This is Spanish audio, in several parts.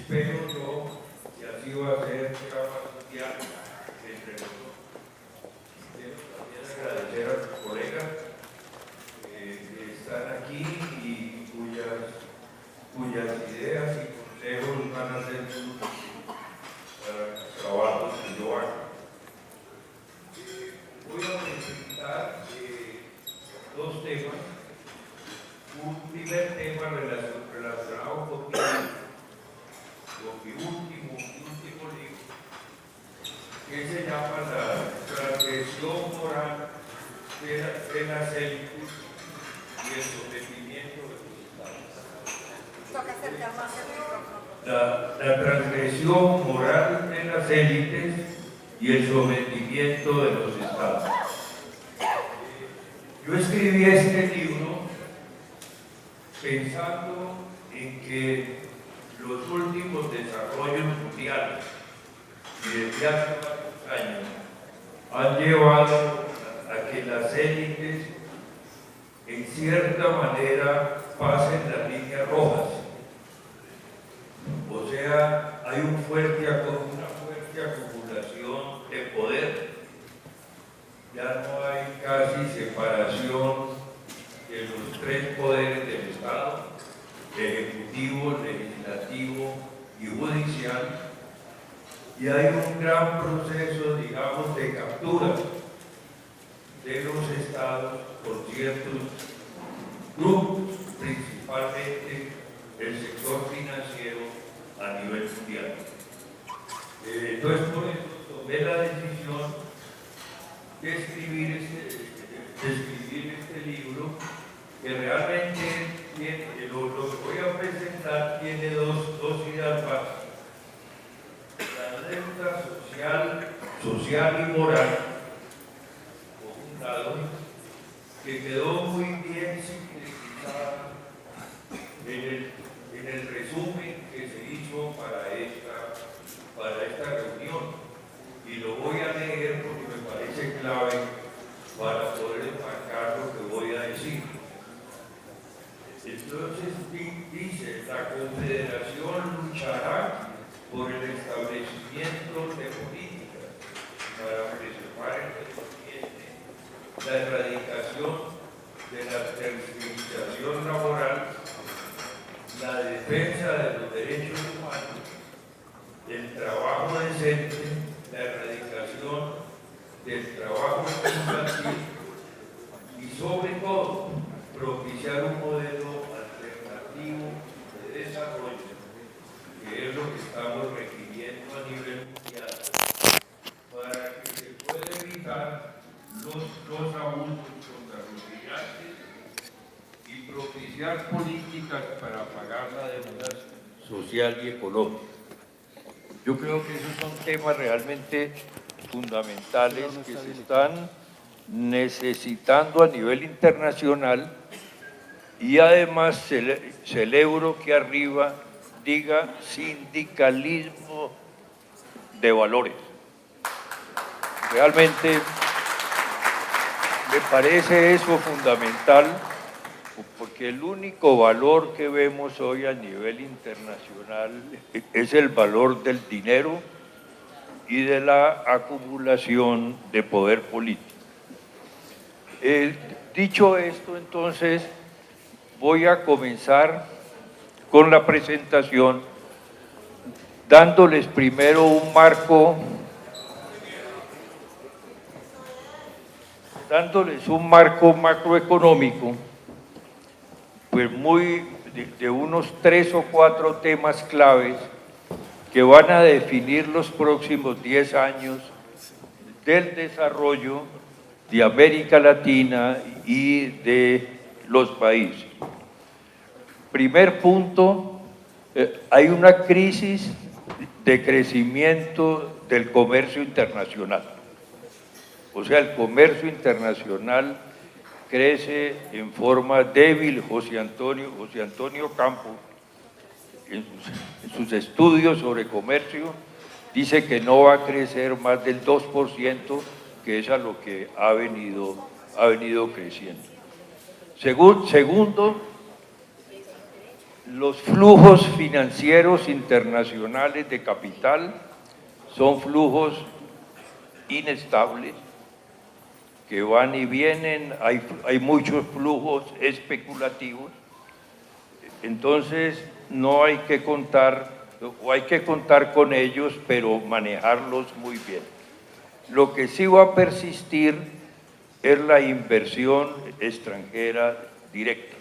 espero yo, y así va a ser diálogo entre nosotros. Quiero también agradecer a los colegas que están aquí y cuyas ideas y consejos van a ser útiles para los trabajos que yo hago. Voy a presentar dos temas. Un primer tema relacionado con mi último libro, que se llama La transgresión moral de las élites y el sometimiento de los estados. La transgresión moral de las élites y el sometimiento de los estados. Yo escribí este libro pensando en que los últimos desarrollos mundiales desde hace varios años han llevado a que las élites en cierta manera pasen las líneas rojas. O sea, hay una fuerte acumulación de poder. Ya no hay casi separación de los tres poderes del Estado: ejecutivo, legislativo y judicial, y hay un gran proceso, digamos, de captura de los estados por ciertos grupos, principalmente el sector financiero a nivel mundial. Entonces, por eso tomé la decisión de escribir este libro, que realmente tiene, lo que voy a presentar tiene dos ideas básicas: la deuda social y moral, por un lado, que quedó muy bien sintetizada en el resumen que se hizo para esta reunión, y lo voy a leer porque me parece clave para poder enmarcar lo que voy a decir. Entonces dice: la Confederación luchará por el establecimiento de políticas para preservar el medio ambiente, la erradicación de la tercerización laboral, la defensa de los derechos humanos, el trabajo decente, la erradicación del trabajo infantil y, sobre todo, propiciar un modelo alternativo de desarrollo, que es lo que estamos requiriendo a nivel mundial, para que se pueda evitar los abusos contra los migrantes y propiciar políticas para pagar la deuda social y económica. Yo creo que esos son temas realmente fundamentales que se están necesitando a nivel internacional, y además celebro que arriba diga sindicalismo de valores. Realmente me parece eso fundamental, porque el único valor que vemos hoy a nivel internacional es el valor del dinero y de la acumulación de poder político. Dicho esto, entonces, voy a comenzar con la presentación dándoles primero un marco, macroeconómico, pues de unos 3 o 4 temas claves que van a definir los próximos 10 años del desarrollo de América Latina y de los países. Primer punto, hay una crisis de crecimiento del comercio internacional. O sea, el comercio internacional crece en forma débil. José Antonio Campo, en sus estudios sobre comercio, dice que no va a crecer más del 2%, que es a lo que ha venido creciendo. Segundo, los flujos financieros internacionales de capital son flujos inestables que van y vienen, hay muchos flujos especulativos, entonces no hay que contar, o hay que contar con ellos, pero manejarlos muy bien. Lo que sí va a persistir es la inversión extranjera directa,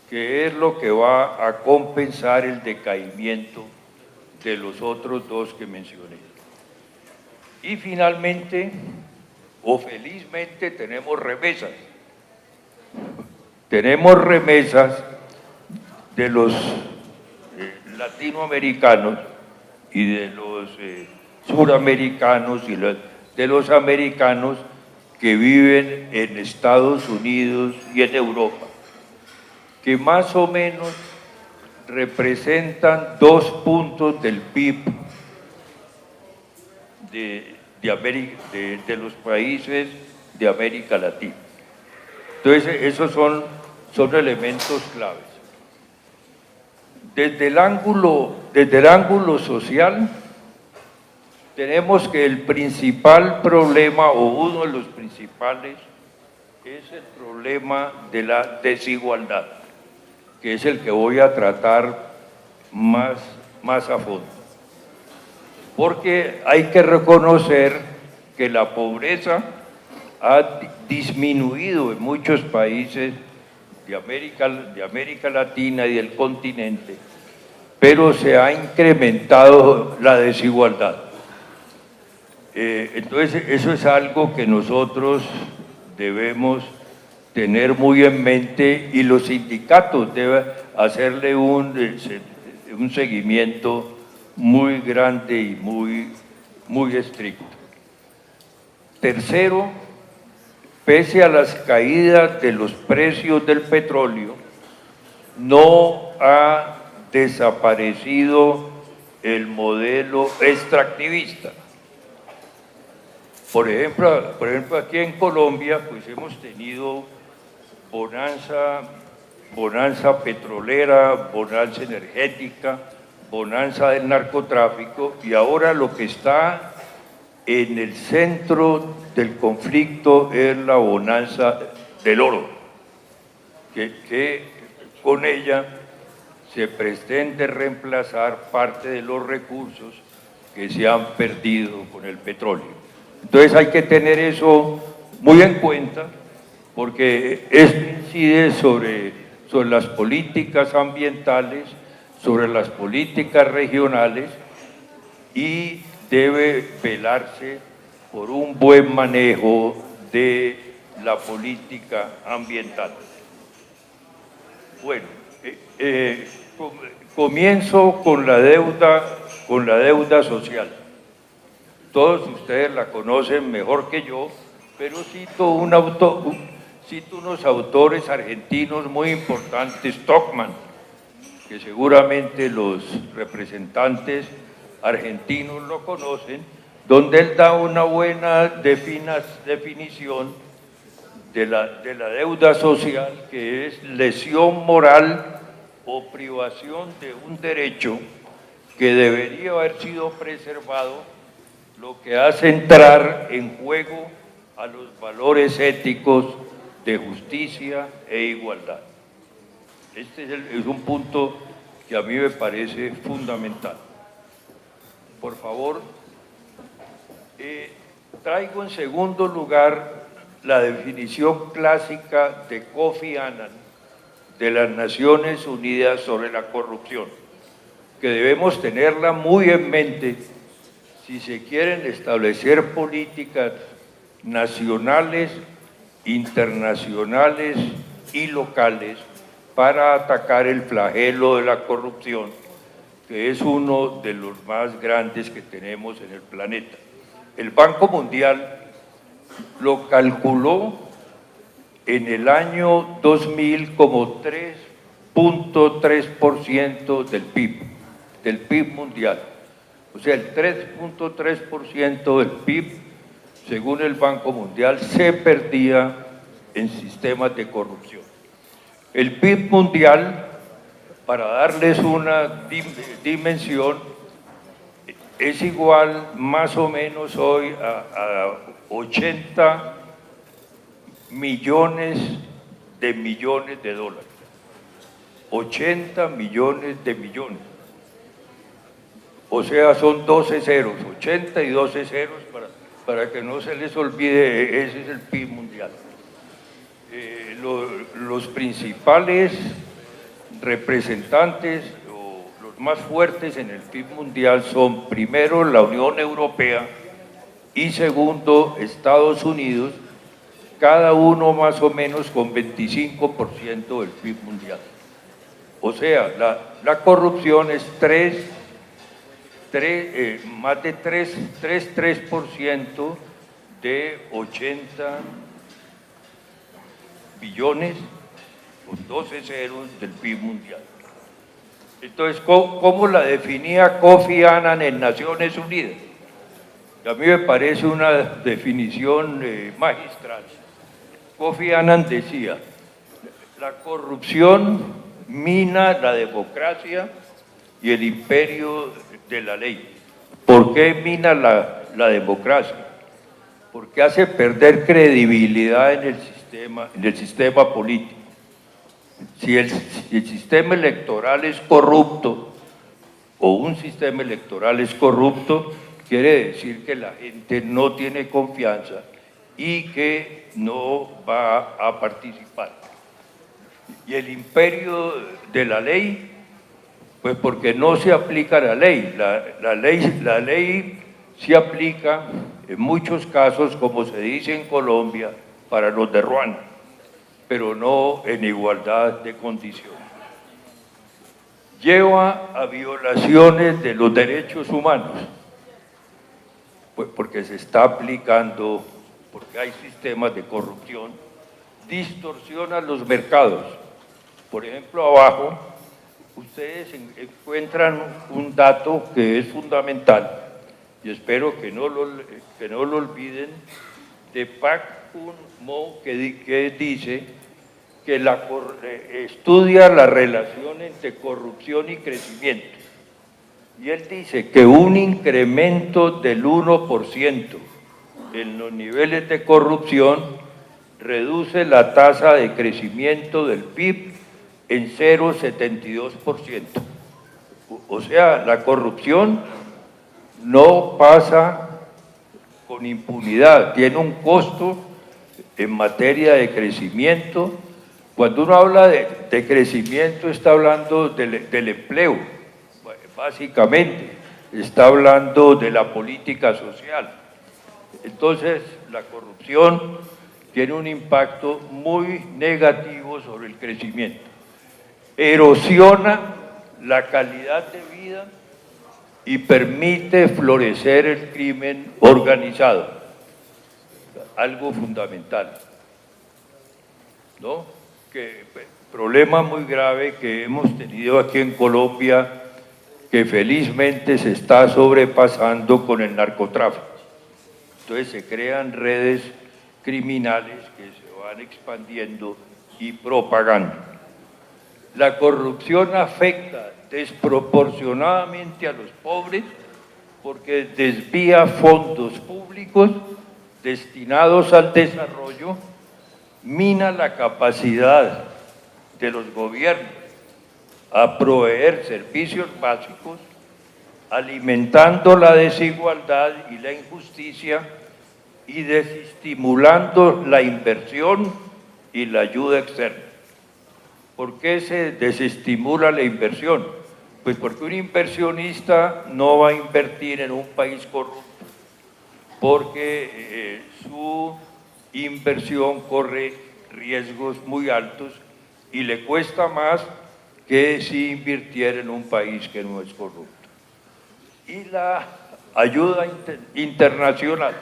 que es lo que va a compensar el decaimiento de los otros dos que mencioné. Y finalmente, o felizmente, tenemos remesas. Tenemos remesas de los latinoamericanos y de los suramericanos y de los americanos que viven en Estados Unidos y en Europa, que más o menos representan 2 puntos del PIB de los países de América Latina. Entonces, esos son elementos claves. Desde el ángulo social, tenemos que el principal problema, o uno de los principales, es el problema de la desigualdad, que es el que voy a tratar más a fondo. Porque hay que reconocer que la pobreza ha disminuido en muchos países de América Latina y del continente, pero se ha incrementado la desigualdad. Entonces, eso es algo que nosotros debemos tener muy en mente y los sindicatos deben hacerle un seguimiento muy grande y muy estricto. Tercero, pese a las caídas de los precios del petróleo, no ha desaparecido el modelo extractivista. Por ejemplo, aquí en Colombia, pues hemos tenido bonanza petrolera, bonanza energética, bonanza del narcotráfico, y ahora lo que está en el centro del conflicto es la bonanza del oro, que con ella se pretende reemplazar parte de los recursos que se han perdido con el petróleo. Entonces hay que tener eso muy en cuenta, porque esto incide sobre las políticas ambientales, sobre las políticas regionales, y debe velarse por un buen manejo de la política ambiental. Bueno, comienzo con la deuda social. Todos ustedes la conocen mejor que yo, pero cito unos autores argentinos muy importantes, Stockman, que seguramente los representantes argentinos lo conocen, donde él da una buena definición de la deuda social, que es lesión moral o privación de un derecho que debería haber sido preservado, lo que hace entrar en juego a los valores éticos de justicia e igualdad. Este es un punto que a mí me parece fundamental. Por favor, traigo en segundo lugar la definición clásica de Kofi Annan de las Naciones Unidas sobre la corrupción, que debemos tenerla muy en mente si se quieren establecer políticas nacionales, internacionales y locales para atacar el flagelo de la corrupción, que es uno de los más grandes que tenemos en el planeta. El Banco Mundial lo calculó en el año 2000 como 3.3% del PIB mundial. O sea, el 3.3% del PIB, según el Banco Mundial, se perdía en sistemas de corrupción. El PIB mundial para darles una dimensión, es igual más o menos hoy a 80 millones de dólares. 80 millones de millones. O sea, son 12 ceros, 80 y 12 ceros para que no se les olvide, ese es el PIB mundial. Los principales representantes o los más fuertes en el PIB mundial son primero la Unión Europea y segundo Estados Unidos, cada uno más o menos con 25% del PIB mundial. O sea, la corrupción es más de 3% de 80 billones con 12 ceros del PIB mundial. Entonces, ¿cómo la definía Kofi Annan en Naciones Unidas? A mí me parece una definición magistral. Kofi Annan decía, la corrupción mina la democracia y el imperio de la ley. ¿Por qué mina la democracia? Porque hace perder credibilidad en el sistema político. Si el sistema electoral es corrupto o un sistema electoral es corrupto, quiere decir que la gente no tiene confianza y que no va a participar. Y el imperio de la ley, pues porque no se aplica la ley. La ley se aplica en muchos casos, como se dice en Colombia, para los de Ruanda, pero no en igualdad de condiciones. Lleva a violaciones de los derechos humanos, pues porque se está aplicando, porque hay sistemas de corrupción, distorsiona los mercados. Por ejemplo, abajo, ustedes encuentran un dato que es fundamental, y espero que no lo olviden, de Pak Kun-mo, que dice que estudia la relación entre corrupción y crecimiento. Y él dice que un incremento del 1% en los niveles de corrupción reduce la tasa de crecimiento del PIB en 0,72%. O sea, la corrupción no pasa con impunidad, tiene un costo en materia de crecimiento. Cuando uno habla de crecimiento está hablando del empleo, básicamente, está hablando de la política social. Entonces, la corrupción tiene un impacto muy negativo sobre el crecimiento. Erosiona la calidad de vida y permite florecer el crimen organizado, algo fundamental, ¿no? Problema muy grave que hemos tenido aquí en Colombia, que felizmente se está sobrepasando con el narcotráfico. Entonces se crean redes criminales que se van expandiendo y propagando. La corrupción afecta desproporcionadamente a los pobres porque desvía fondos públicos destinados al desarrollo, mina la capacidad de los gobiernos a proveer servicios básicos, alimentando la desigualdad y la injusticia y desestimulando la inversión y la ayuda externa. ¿Por qué se desestimula la inversión? Pues porque un inversionista no va a invertir en un país corrupto, porque su inversión corre riesgos muy altos y le cuesta más que si invirtiera en un país que no es corrupto. Y la ayuda internacional.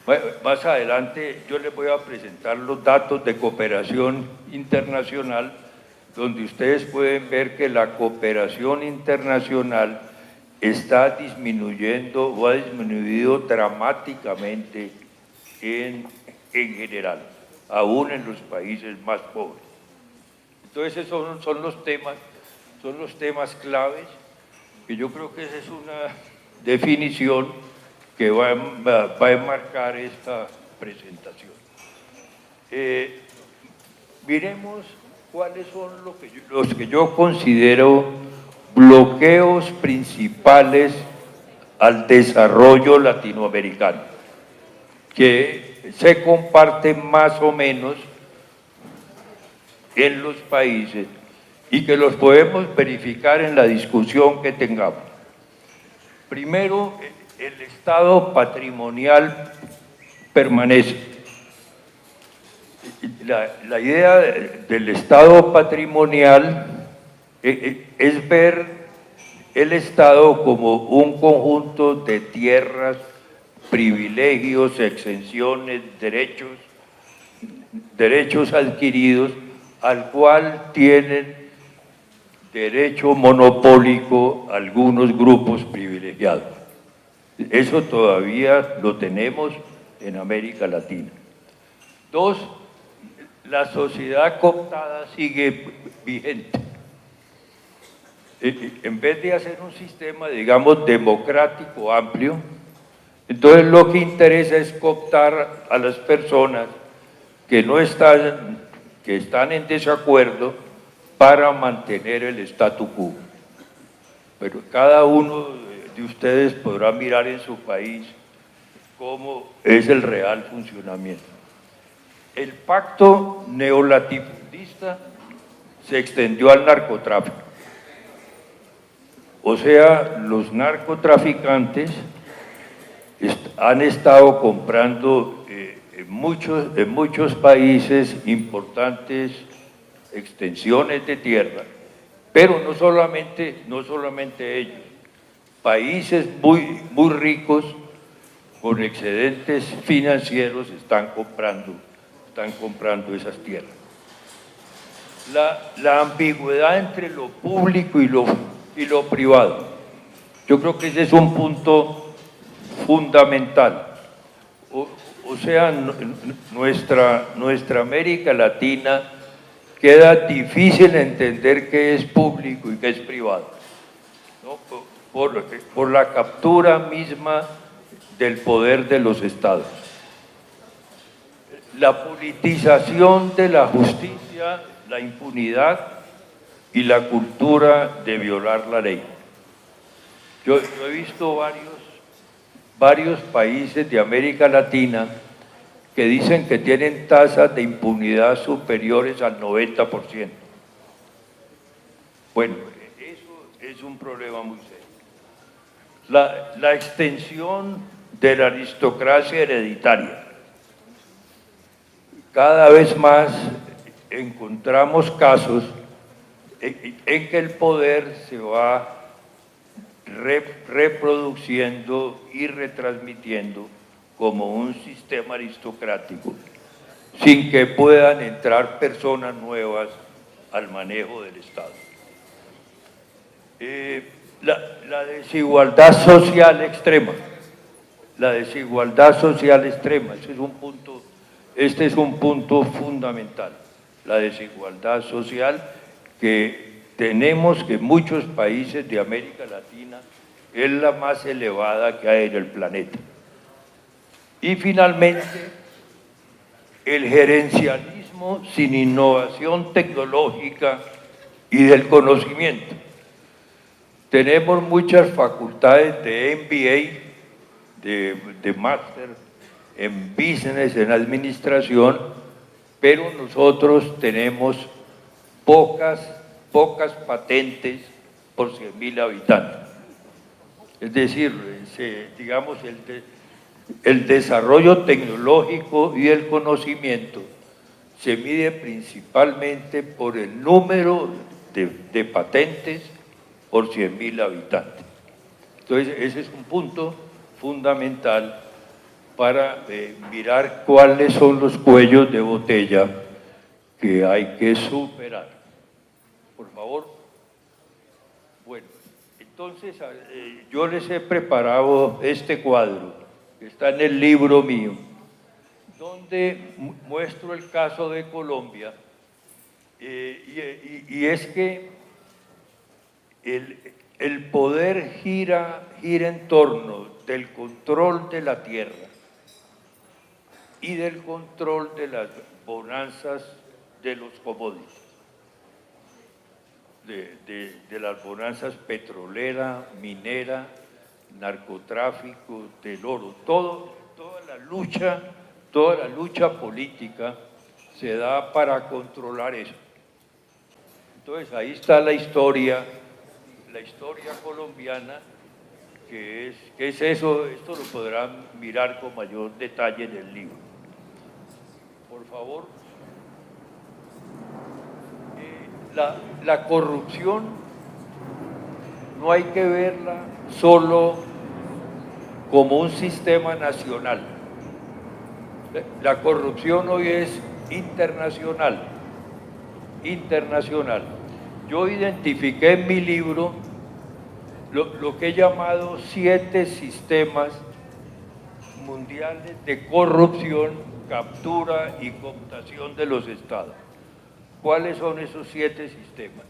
Bueno, más adelante yo les voy a presentar los datos de cooperación internacional, donde ustedes pueden ver que la cooperación internacional está disminuyendo o ha disminuido dramáticamente en general, aún en los países más pobres. Entonces esos son los temas claves, y yo creo que esa es una definición que va a enmarcar esta presentación. Miremos cuáles son los que yo considero bloqueos principales al desarrollo latinoamericano, que se comparten más o menos en los países y que los podemos verificar en la discusión que tengamos. Primero, el estado patrimonial permanece. La idea del estado patrimonial es ver el Estado como un conjunto de tierras, privilegios, exenciones, derechos adquiridos al cual tienen derecho monopólico algunos grupos privilegiados. Eso todavía lo tenemos en América Latina. Dos, la sociedad cooptada sigue vigente. En vez de hacer un sistema, digamos, democrático, amplio, entonces lo que interesa es cooptar a las personas que están en desacuerdo para mantener el statu quo. Pero cada uno de ustedes podrá mirar en su país cómo es el real funcionamiento. El pacto neolatifundista se extendió al narcotráfico. O sea, los narcotraficantes han estado comprando en muchos países importantes extensiones de tierra, pero no solamente ellos, países muy ricos con excedentes financieros están comprando esas tierras. La ambigüedad entre lo público y lo privado. Yo creo que ese es un punto fundamental. O sea, nuestra América Latina queda difícil entender qué es público y qué es privado, ¿no? Por la captura misma del poder de los estados. La politización de la justicia, la impunidad y la cultura de violar la ley. Yo he visto varios países de América Latina que dicen que tienen tasas de impunidad superiores al 90%. Bueno, eso es un problema muy serio. La extensión de la aristocracia hereditaria. Cada vez más encontramos casos en que el poder se va reproduciendo y retransmitiendo como un sistema aristocrático, sin que puedan entrar personas nuevas al manejo del Estado. La desigualdad social extrema, este es un punto fundamental, la desigualdad social que tenemos que en muchos países de América Latina es la más elevada que hay en el planeta. Y finalmente, el gerencialismo sin innovación tecnológica y del conocimiento. Tenemos muchas facultades de MBA, de máster en business, en administración, pero nosotros tenemos pocas patentes por 100.000 habitantes. Es decir, digamos, el desarrollo tecnológico y el conocimiento se mide principalmente por el número de patentes por 100.000 habitantes. Entonces, ese es un punto fundamental para mirar cuáles son los cuellos de botella que hay que superar. Por favor. Bueno, entonces yo les he preparado este cuadro, que está en el libro mío, donde muestro el caso de Colombia Y es que el poder gira en torno del control de la tierra y del control de las bonanzas de los commodities, de las bonanzas petrolera, minera, narcotráfico, del oro. Toda la lucha política se da para controlar eso. Entonces ahí está la historia colombiana, que es eso. Esto lo podrán mirar con mayor detalle en el libro. Por favor. La corrupción no hay que verla solo como un sistema nacional. La corrupción hoy es internacional. Yo identifiqué en mi libro lo que he llamado 7 sistemas mundiales de corrupción, captura y cooptación de los estados. ¿Cuáles son esos 7 sistemas?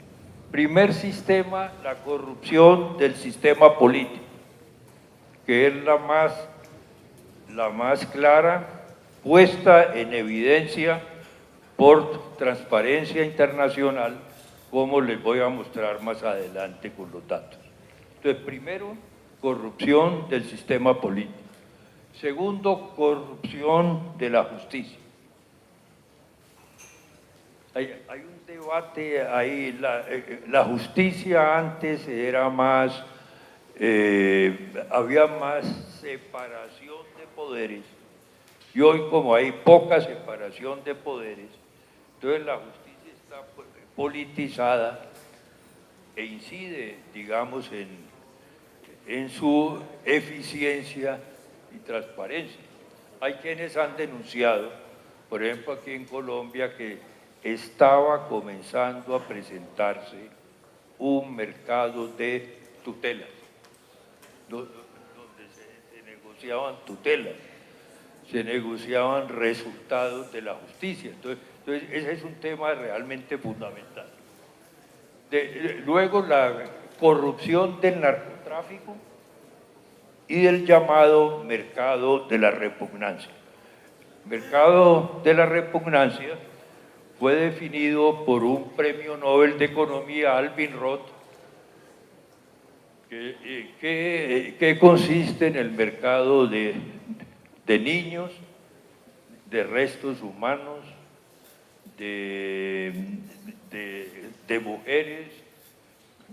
Primer sistema, la corrupción del sistema político, que es la más clara, puesta en evidencia por Transparencia Internacional, como les voy a mostrar más adelante con los datos. Entonces, primero, corrupción del sistema político. Segundo, corrupción de la justicia. Hay un debate ahí. La justicia antes era más, había más separación de poderes, y hoy, como hay poca separación de poderes, entonces la justicia está politizada e incide, digamos, en su eficiencia y transparencia. Hay quienes han denunciado, por ejemplo aquí en Colombia, que estaba comenzando a presentarse un mercado de tutelas, donde se negociaban tutelas, se negociaban resultados de la justicia. Entonces ese es un tema realmente fundamental. Luego, la corrupción del narcotráfico y del llamado mercado de la repugnancia. El mercado de la repugnancia fue definido por un premio Nobel de Economía, Alvin Roth, que consiste en el mercado de niños, de restos humanos, de mujeres,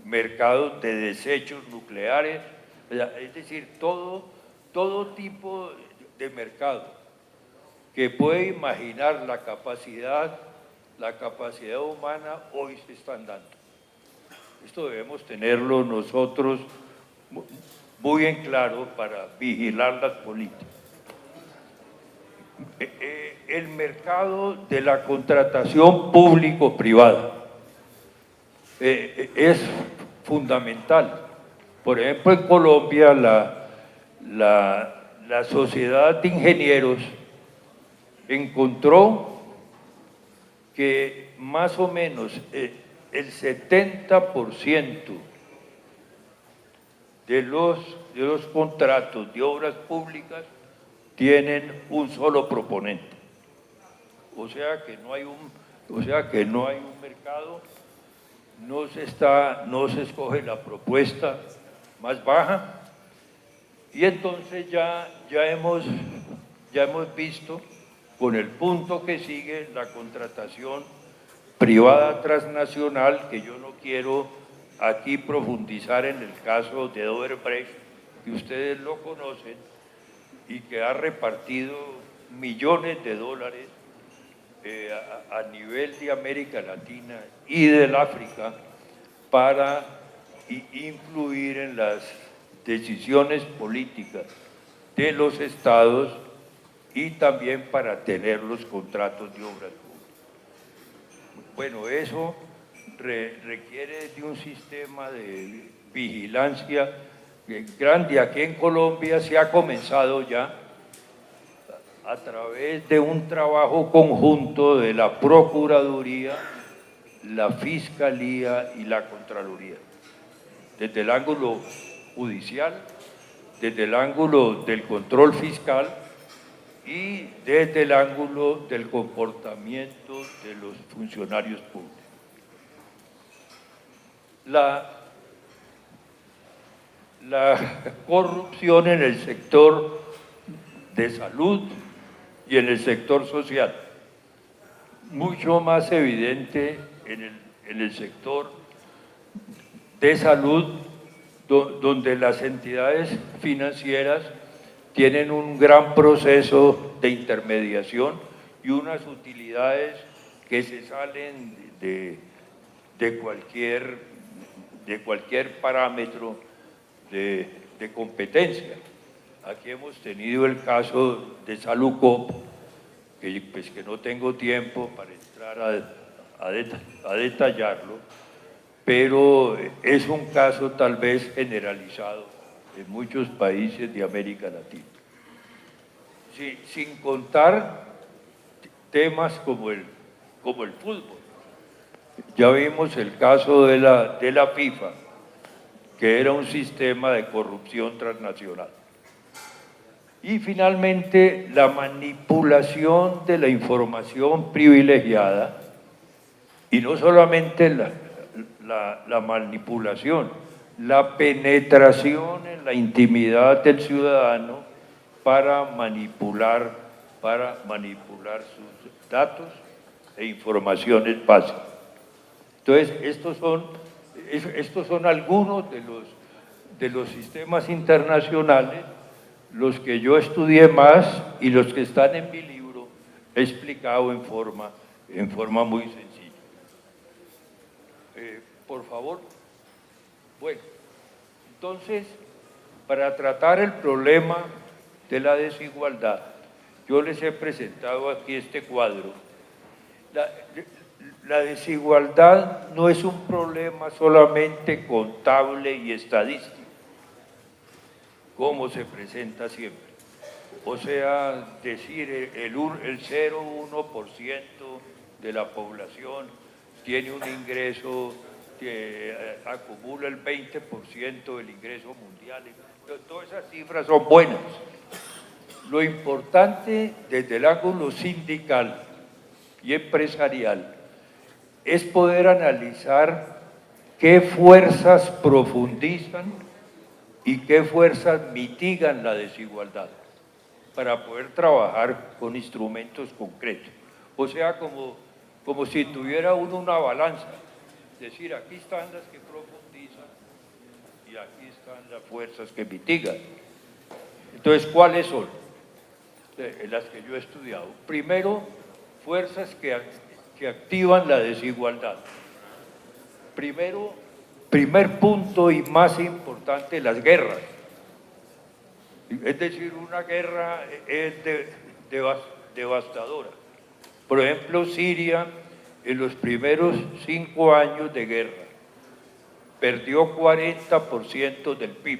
mercados de desechos nucleares, es decir, todo tipo de mercado que puede imaginar la capacidad humana, hoy se están dando. Esto debemos tenerlo nosotros muy en claro para vigilar las políticas. El mercado de la contratación público-privada es fundamental. Por ejemplo, en Colombia la Sociedad de Ingenieros encontró que más o menos el 70% de los contratos de obras públicas tienen un solo proponente. O sea que no hay un mercado, no se escoge la propuesta más baja, y entonces ya hemos visto con el punto que sigue la contratación privada transnacional, que yo no quiero aquí profundizar en el caso de Odebrecht, que ustedes lo conocen, y que ha repartido millones de dólares a nivel de América Latina y del África para influir en las decisiones políticas de los estados y también para tener los contratos de obras públicas. Bueno, eso requiere de un sistema de vigilancia grande. Aquí en Colombia se ha comenzado ya a través de un trabajo conjunto de la Procuraduría la Fiscalía y la Contraloría, desde el ángulo judicial, desde el ángulo del control fiscal y desde el ángulo del comportamiento de los funcionarios públicos. La corrupción en el sector de salud y en el sector social, mucho más evidente en el sector de salud, donde las entidades financieras tienen un gran proceso de intermediación y unas utilidades que se salen de cualquier parámetro de competencia. Aquí hemos tenido el caso de Salucop, que no tengo tiempo para entrar a detallarlo, pero es un caso tal vez generalizado en muchos países de América Latina. Sin contar temas como el fútbol. Ya vimos el caso de la FIFA, que era un sistema de corrupción transnacional. Y finalmente, la manipulación de la información privilegiada, y no solamente la manipulación, la penetración en la intimidad del ciudadano para manipular sus datos e informaciones básicas. Entonces, estos son algunos de los sistemas internacionales, los que yo estudié más y los que están en mi libro he explicado en forma muy sencilla. Por favor. Bueno, entonces, para tratar el problema de la desigualdad, yo les he presentado aquí este cuadro. La desigualdad no es un problema solamente contable y estadístico, como se presenta siempre. O sea, decir el 0,1% de la población tiene un ingreso que acumula el 20% del ingreso mundial. Todas esas cifras son buenas. Lo importante desde el ángulo sindical y empresarial es poder analizar qué fuerzas profundizan y qué fuerzas mitigan la desigualdad para poder trabajar con instrumentos concretos. O sea, como si tuviera uno una balanza, es decir, aquí están las que profundizan y aquí están las fuerzas que mitigan. Entonces, ¿cuáles son? Las que yo he estudiado. Primero, fuerzas que activan la desigualdad. Primer punto y más importante, las guerras. Es decir, una guerra es devastadora. Por ejemplo, Siria, en los primeros 5 años de guerra, perdió 40% del PIB.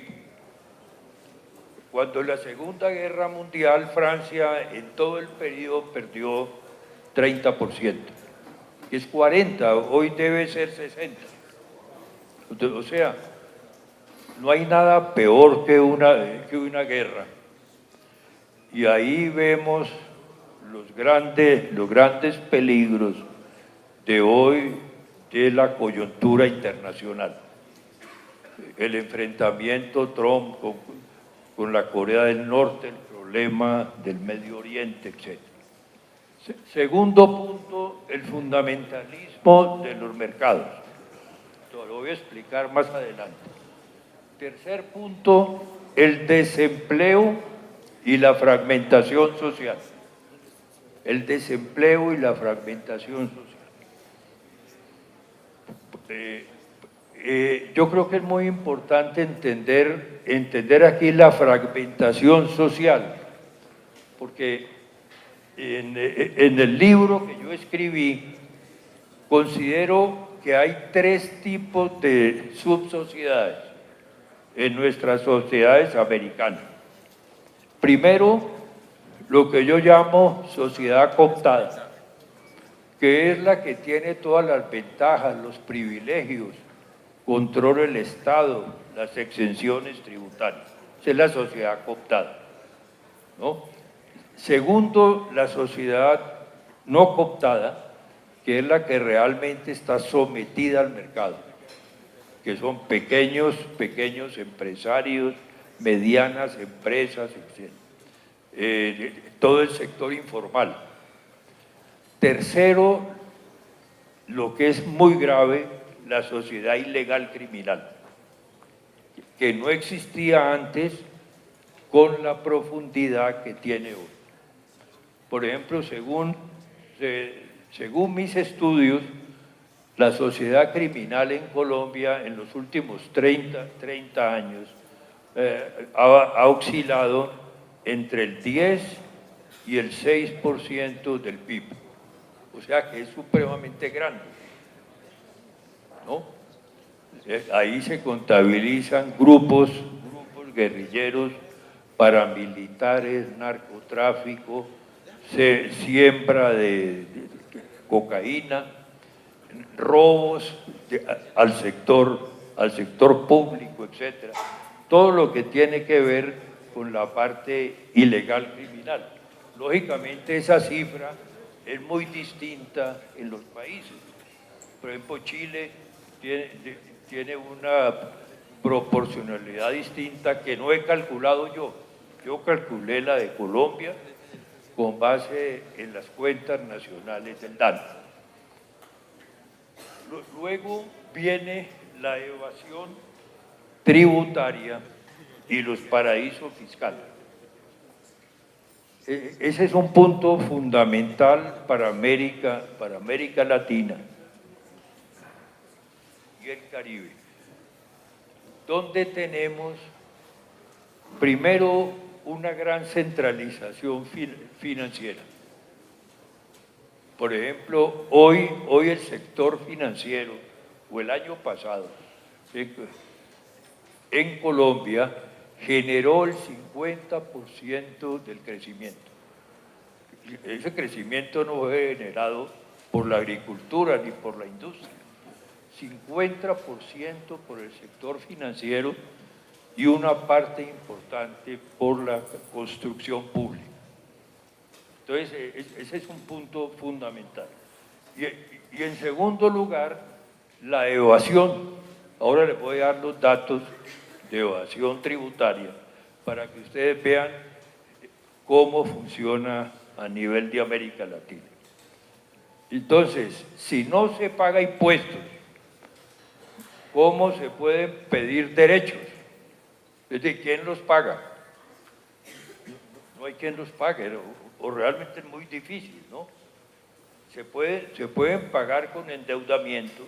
Cuando en la Segunda Guerra Mundial, Francia en todo el periodo perdió 30%. Es 40, hoy debe ser 60. O sea, no hay nada peor que una guerra. Y ahí vemos los grandes peligros de hoy de la coyuntura internacional. El enfrentamiento Trump con la Corea del Norte, el problema del Medio Oriente, etc. Segundo punto, el fundamentalismo de los mercados. Esto lo voy a explicar más adelante. Tercer punto, el desempleo y la fragmentación social. El desempleo y la fragmentación social. Yo creo que es muy importante entender aquí la fragmentación social, porque en el libro que yo escribí considero que hay 3 tipos de subsociedades en nuestras sociedades americanas. Primero, lo que yo llamo sociedad cooptada, que es la que tiene todas las ventajas, los privilegios, controla el Estado, las exenciones tributarias. Esa es la sociedad cooptada, ¿no? Segundo, la sociedad no cooptada, que es la que realmente está sometida al mercado, que son pequeños empresarios, medianas empresas, etc. Todo el sector informal. Tercero, lo que es muy grave, la sociedad ilegal criminal, que no existía antes con la profundidad que tiene hoy. Por ejemplo, según mis estudios, la sociedad criminal en Colombia en los últimos 30 años ha oscilado entre el 10 y el 6% del PIB. O sea que es supremamente grande, ¿no? Ahí se contabilizan grupos guerrilleros, paramilitares, narcotráfico, siembra de cocaína, robos al sector público, etcétera. Todo lo que tiene que ver con la parte ilegal criminal. Lógicamente esa cifra es muy distinta en los países. Por ejemplo, Chile tiene una proporcionalidad distinta que no he calculado yo. Yo calculé la de Colombia con base en las cuentas nacionales del DANE. Luego viene la evasión tributaria y los paraísos fiscales. Ese es un punto fundamental para América Latina y el Caribe, donde tenemos primero una gran centralización financiera. Por ejemplo, hoy el sector financiero, o el año pasado, en Colombia generó el 50% del crecimiento. Ese crecimiento no fue generado por la agricultura ni por la industria. 50% por el sector financiero y una parte importante por la construcción pública. Entonces, ese es un punto fundamental. Y en segundo lugar, la evasión. Ahora les voy a dar los datos de evasión tributaria para que ustedes vean cómo funciona a nivel de América Latina. Entonces, si no se paga impuestos, ¿cómo se pueden pedir derechos? Es decir, ¿quién los paga? No hay quien los pague, o realmente es muy difícil, ¿no? Se pueden pagar con endeudamiento,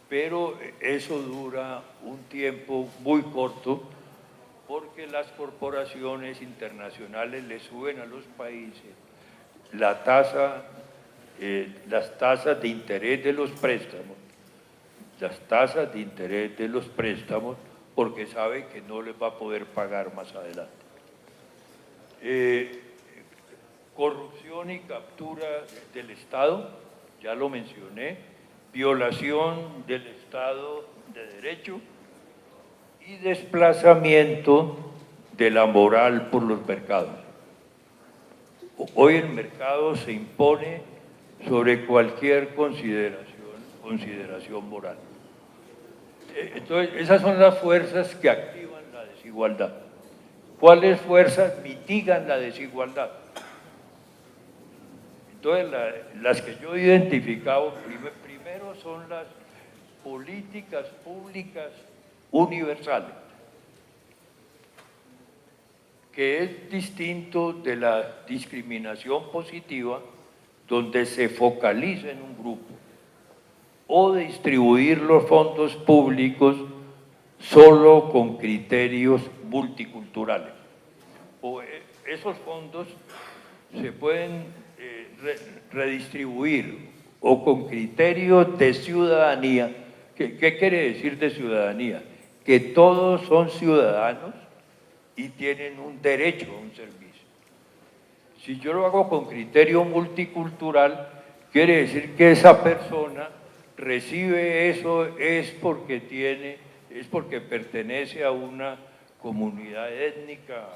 pero eso dura un tiempo muy corto porque las corporaciones internacionales le suben a los países las tasas de interés de los préstamos, porque sabe que no les va a poder pagar más adelante. Corrupción y captura del Estado, ya lo mencioné, violación del Estado de Derecho y desplazamiento de la moral por los mercados. Hoy el mercado se impone sobre cualquier consideración moral. Entonces, esas son las fuerzas que activan la desigualdad. ¿Cuáles fuerzas mitigan la desigualdad? Entonces, las que yo he identificado primero son las políticas públicas universales, que es distinto de la discriminación positiva, donde se focaliza en un grupo, o de distribuir los fondos públicos solo con criterios multiculturales. O esos fondos se pueden redistribuir o con criterios de ciudadanía. ¿Qué quiere decir de ciudadanía? Que todos son ciudadanos y tienen un derecho a un servicio. Si yo lo hago con criterio multicultural, quiere decir que esa persona recibe eso es porque pertenece a una comunidad étnica,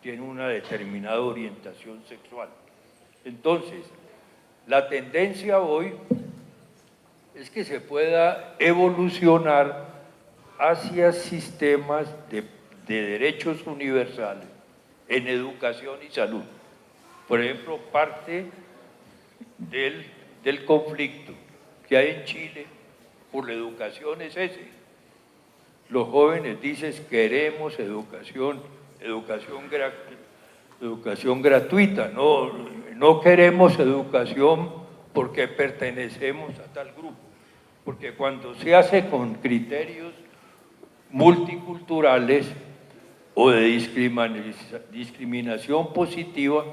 tiene una determinada orientación sexual. Entonces, la tendencia hoy es que se pueda evolucionar hacia sistemas de derechos universales en educación y salud. Por ejemplo, parte del conflicto que hay en Chile por la educación es ese. Los jóvenes dicen queremos educación gratuita, no queremos educación porque pertenecemos a tal grupo, porque cuando se hace con criterios multiculturales o de discriminación positiva,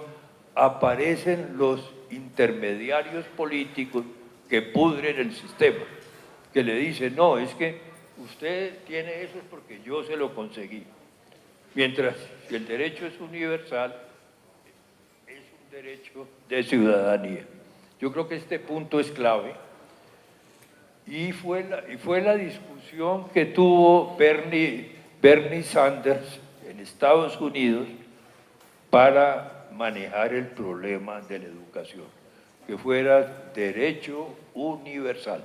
aparecen los intermediarios políticos que pudren el sistema, que le dicen, no, es que usted tiene eso porque yo se lo conseguí. Mientras que el derecho es universal, es un derecho de ciudadanía. Yo creo que este punto es clave y fue la discusión que tuvo Bernie Sanders en Estados Unidos para manejar el problema de la educación, que fuera derecho universal.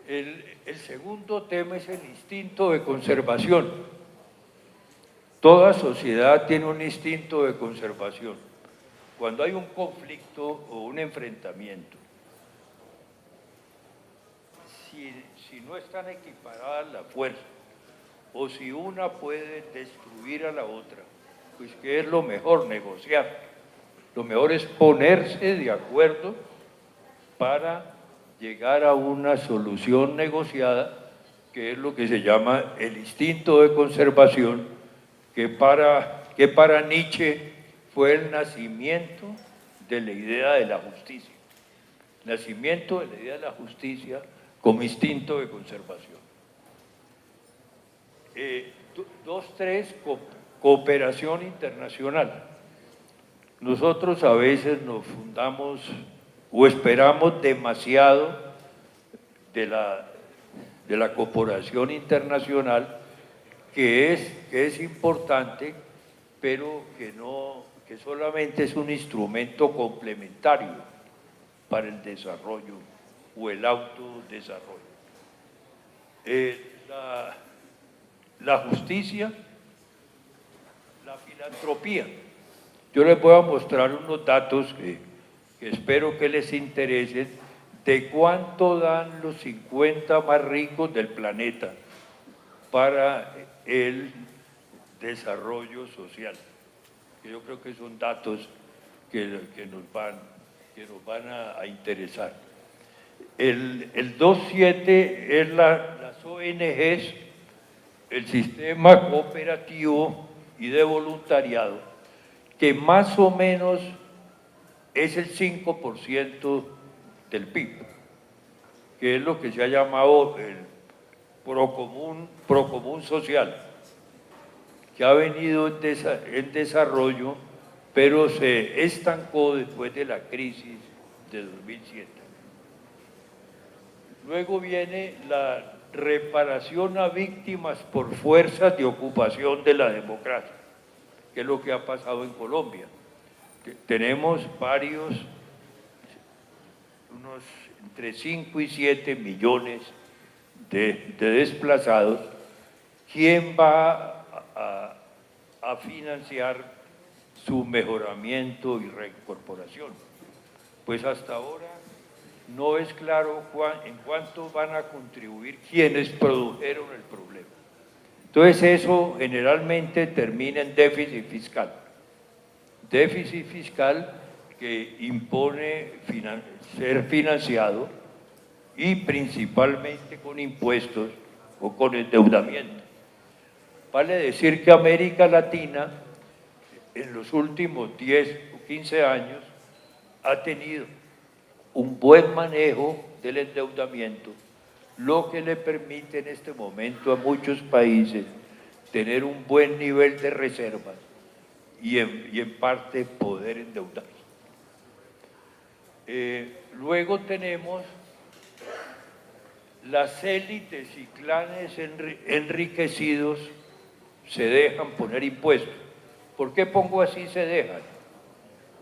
El segundo tema es el instinto de conservación. Toda sociedad tiene un instinto de conservación. Cuando hay un conflicto o un enfrentamiento, si no están equiparadas las fuerzas, o si una puede destruir a la otra, pues ¿qué es lo mejor? Negociar. Lo mejor es ponerse de acuerdo para llegar a una solución negociada, que es lo que se llama el instinto de conservación, que para Nietzsche fue el nacimiento de la idea de la justicia. Nacimiento de la idea de la justicia como instinto de conservación. 3, cooperación internacional. Nosotros a veces nos fundamos o esperamos demasiado de la cooperación internacional, que es importante, pero que solamente es un instrumento complementario para el desarrollo o el autodesarrollo. La justicia, la filantropía. Yo les voy a mostrar unos datos que espero que les interesen de cuánto dan los 50 más ricos del planeta para el desarrollo social. Yo creo que son datos que nos van a interesar. El 2.7 es las ONGs, el sistema cooperativo y de voluntariado, que más o menos es el 5% del PIB, que es lo que se ha llamado el Procomún social, que ha venido en desarrollo, pero se estancó después de la crisis de 2007. Luego viene la reparación a víctimas por fuerzas de ocupación de la democracia, que es lo que ha pasado en Colombia. Tenemos unos entre 5 y 7 millones de desplazados. ¿Quién va a financiar su mejoramiento y reincorporación? Pues hasta ahora no es claro en cuánto van a contribuir quienes produjeron el problema. Entonces eso generalmente termina en déficit fiscal. Déficit fiscal que impone ser financiado y principalmente con impuestos o con endeudamiento. Vale decir que América Latina en los últimos 10 o 15 años ha tenido un buen manejo del endeudamiento, lo que le permite en este momento a muchos países tener un buen nivel de reservas y en parte poder endeudarse. Luego tenemos las élites y clanes enriquecidos se dejan poner impuestos. ¿Por qué pongo así se dejan?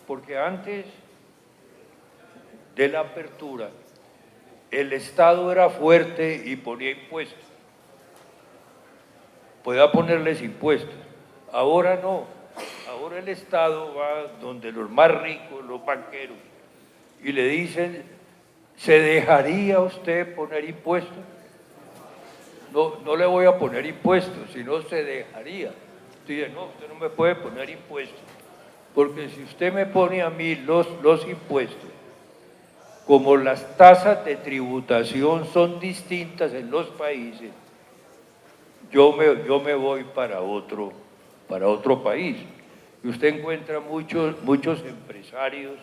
Porque antes de la apertura el Estado era fuerte y ponía impuestos. Podía ponerles impuestos. Ahora no. Ahora el Estado va donde los más ricos, los banqueros, y le dicen, ¿se dejaría usted poner impuestos? No, no le voy a poner impuestos, sino se dejaría. Dice, no, usted no me puede poner impuestos, porque si usted me pone a mí los impuestos, como las tasas de tributación son distintas en los países, yo me voy para otro país. Y usted encuentra muchos empresarios,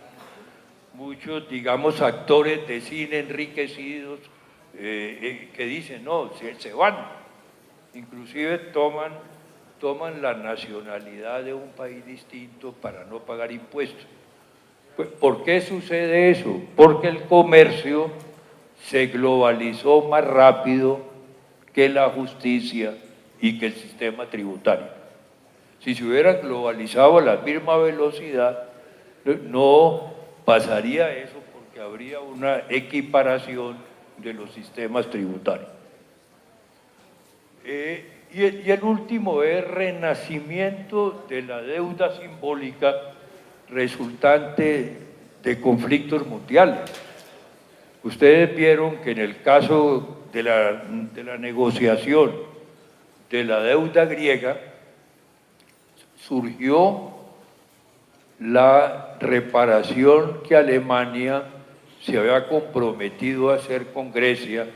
muchos, digamos, actores de cine enriquecidos que dicen, no, se van. Inclusive toman la nacionalidad de un país distinto para no pagar impuestos. Pues, ¿por qué sucede eso? Porque el comercio se globalizó más rápido que la justicia y que el sistema tributario. Si se hubiera globalizado a la misma velocidad, no pasaría eso porque habría una equiparación de los sistemas tributarios. Y el último es renacimiento de la deuda simbólica resultante de conflictos mundiales. Ustedes vieron que en el caso de la negociación de la deuda griega, surgió la reparación que Alemania se había comprometido a hacer con Grecia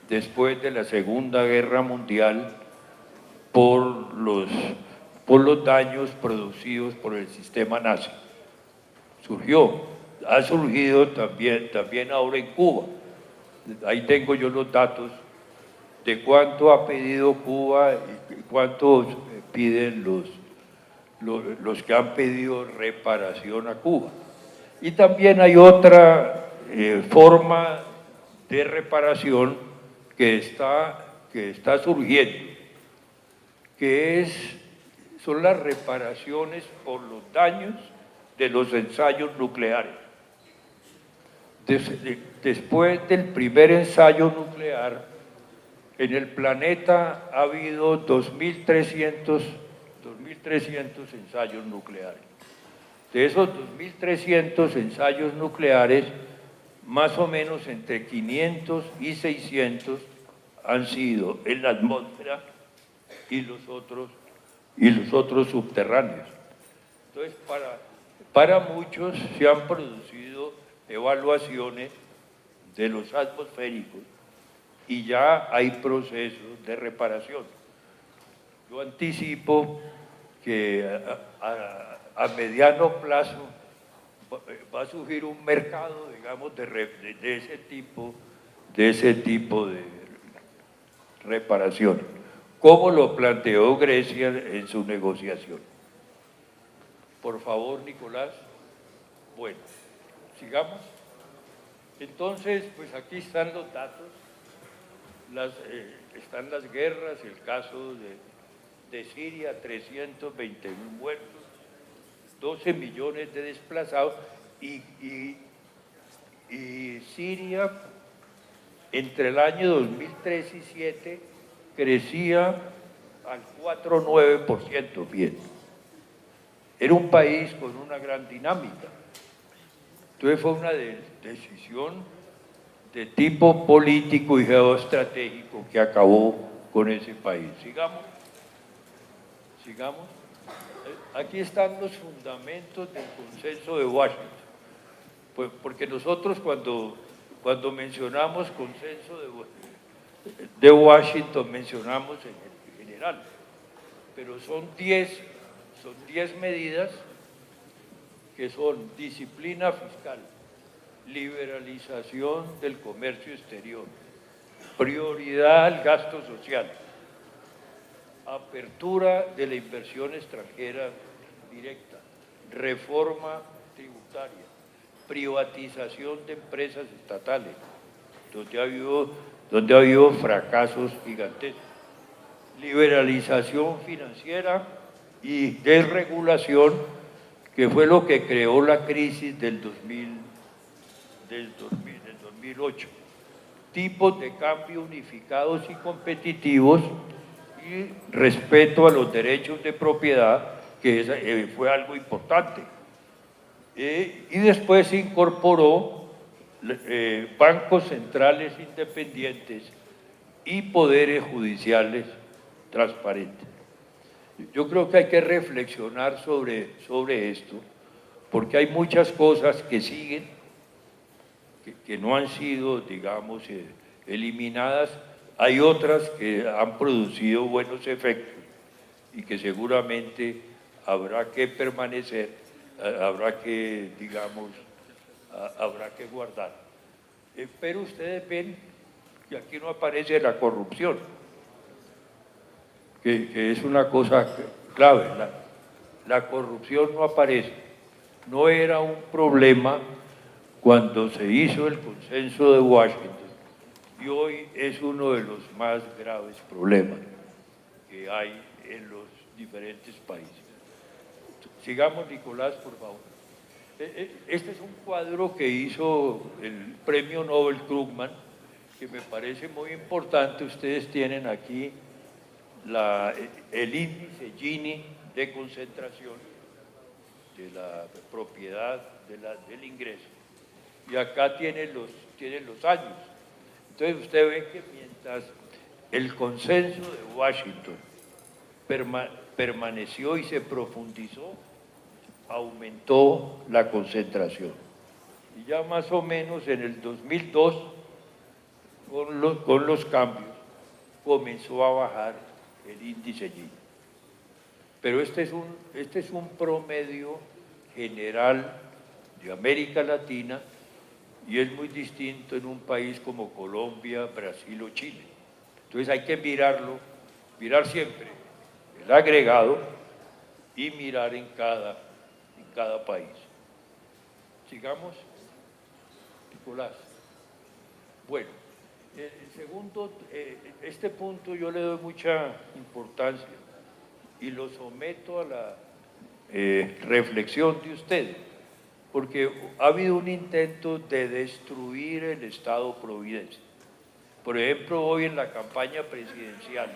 después de la Segunda Guerra Mundial por los daños producidos por el sistema nazi. Ha surgido también ahora en Cuba. Ahí tengo yo los datos de cuánto ha pedido Cuba y cuánto piden los que han pedido reparación a Cuba. Y también hay otra forma de reparación que está surgiendo, que son las reparaciones por los daños de los ensayos nucleares. Después del primer ensayo nuclear, en el planeta ha habido 2.300 ensayos nucleares. De esos 2.300 ensayos nucleares, más o menos entre 500 y 600 han sido en la atmósfera y los otros subterráneos. Entonces, para muchos se han producido evaluaciones de los atmosféricos y ya hay procesos de reparación. Yo anticipo que a mediano plazo va a surgir un mercado, digamos, de ese tipo de reparación, como lo planteó Grecia en su negociación. Por favor, Nicolás. Bueno, sigamos. Entonces, pues aquí están los datos, están las guerras, el caso de Siria, 320.000 muertos, 12 millones de desplazados, y Siria entre el año 2003 y 2007 crecía al 4,9%, bien. Era un país con una gran dinámica. Entonces fue una decisión de tipo político y geoestratégico que acabó con ese país. Sigamos. Aquí están los fundamentos del consenso de Washington. Pues porque nosotros cuando mencionamos consenso de Washington mencionamos en general, pero son 10 medidas que son disciplina fiscal, liberalización del comercio exterior, prioridad al gasto social, apertura de la inversión extranjera directa, reforma tributaria, privatización de empresas estatales, donde ha habido fracasos gigantescos, liberalización financiera y desregulación, que fue lo que creó la crisis del 2008. Tipos de cambio unificados y competitivos y respeto a los derechos de propiedad, que fue algo importante. Y después se incorporó bancos centrales independientes y poderes judiciales transparentes. Yo creo que hay que reflexionar sobre esto, porque hay muchas cosas que siguen, que no han sido, digamos, eliminadas. Hay otras que han producido buenos efectos y que seguramente habrá que permanecer, habrá que, digamos, habrá que guardar. Pero ustedes ven que aquí no aparece la corrupción, que es una cosa clave. La corrupción no aparece. No era un problema cuando se hizo el consenso de Washington, y hoy es uno de los más graves problemas que hay en los diferentes países. Sigamos, Nicolás, por favor. Este es un cuadro que hizo el premio Nobel Krugman, que me parece muy importante. Ustedes tienen aquí el índice Gini de concentración de la propiedad del ingreso, y acá tienen los años. Entonces usted ve que mientras el consenso de Washington permaneció y se profundizó, aumentó la concentración. Y ya más o menos en el 2002, con los cambios, comenzó a bajar el índice Gini. Pero este es un promedio general de América Latina, y es muy distinto en un país como Colombia, Brasil o Chile. Entonces hay que mirar siempre el agregado y mirar en cada país. Sigamos, Nicolás. Bueno, el segundo, este punto yo le doy mucha importancia y lo someto a la reflexión de ustedes, porque ha habido un intento de destruir el Estado Providencia. Por ejemplo, hoy en la campaña presidencial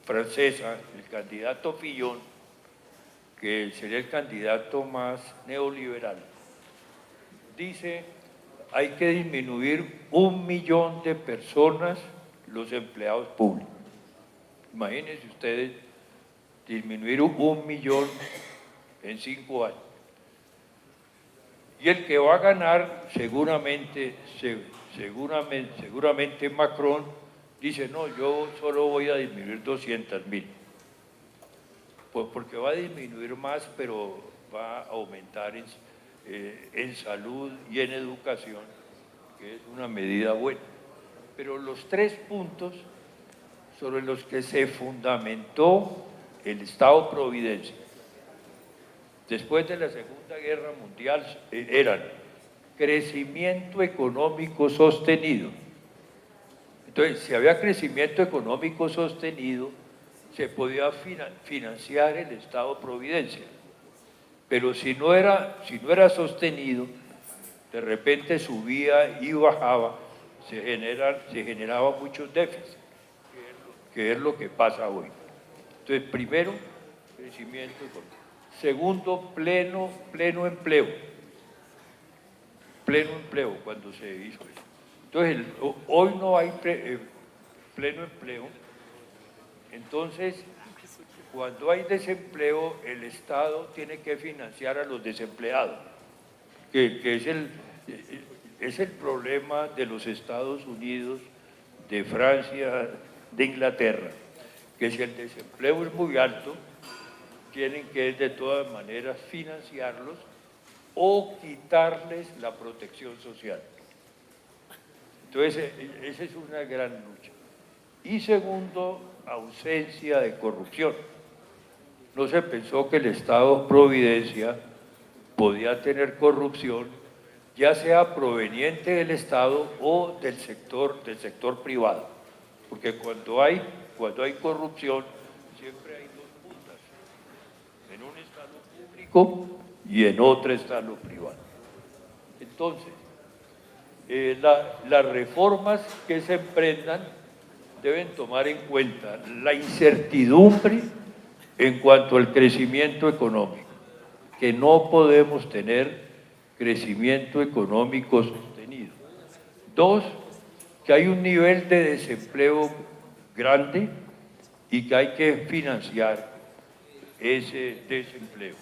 francesa, el candidato Fillon, que sería el candidato más neoliberal, dice: hay que disminuir 1 millón de personas los empleados públicos. Imagínense ustedes disminuir 1 millón en 5 años. Y el que va a ganar seguramente Macron dice: no, yo solo voy a disminuir 200.000. Pues porque va a disminuir más, pero va a aumentar en salud y en educación, que es una medida buena. Pero los 3 puntos sobre los que se fundamentó el Estado Providencia después de la Segunda Guerra Mundial eran crecimiento económico sostenido. Entonces, si había crecimiento económico sostenido, se podía financiar el Estado Providencia. Pero si no era sostenido, de repente subía y bajaba, se generaba muchos déficits, que es lo que pasa hoy. Entonces, primero, crecimiento económico. Segundo, pleno empleo. Pleno empleo cuando se hizo eso. Entonces, hoy no hay pleno empleo. Entonces, cuando hay desempleo, el Estado tiene que financiar a los desempleados, que es el problema de los Estados Unidos, de Francia, de Inglaterra, que si el desempleo es muy alto, tienen que de todas maneras financiarlos o quitarles la protección social. Entonces, esa es una gran lucha. Y segundo, ausencia de corrupción. No se pensó que el Estado Providencia podía tener corrupción, ya sea proveniente del Estado o del sector privado. Porque cuando hay corrupción, siempre hay dos puntas. En un está lo público y en otro está lo privado. Entonces, las reformas que se emprendan deben tomar en cuenta la incertidumbre en cuanto al crecimiento económico, que no podemos tener crecimiento económico sostenido. Dos, que hay un nivel de desempleo grande y que hay que financiar ese desempleo.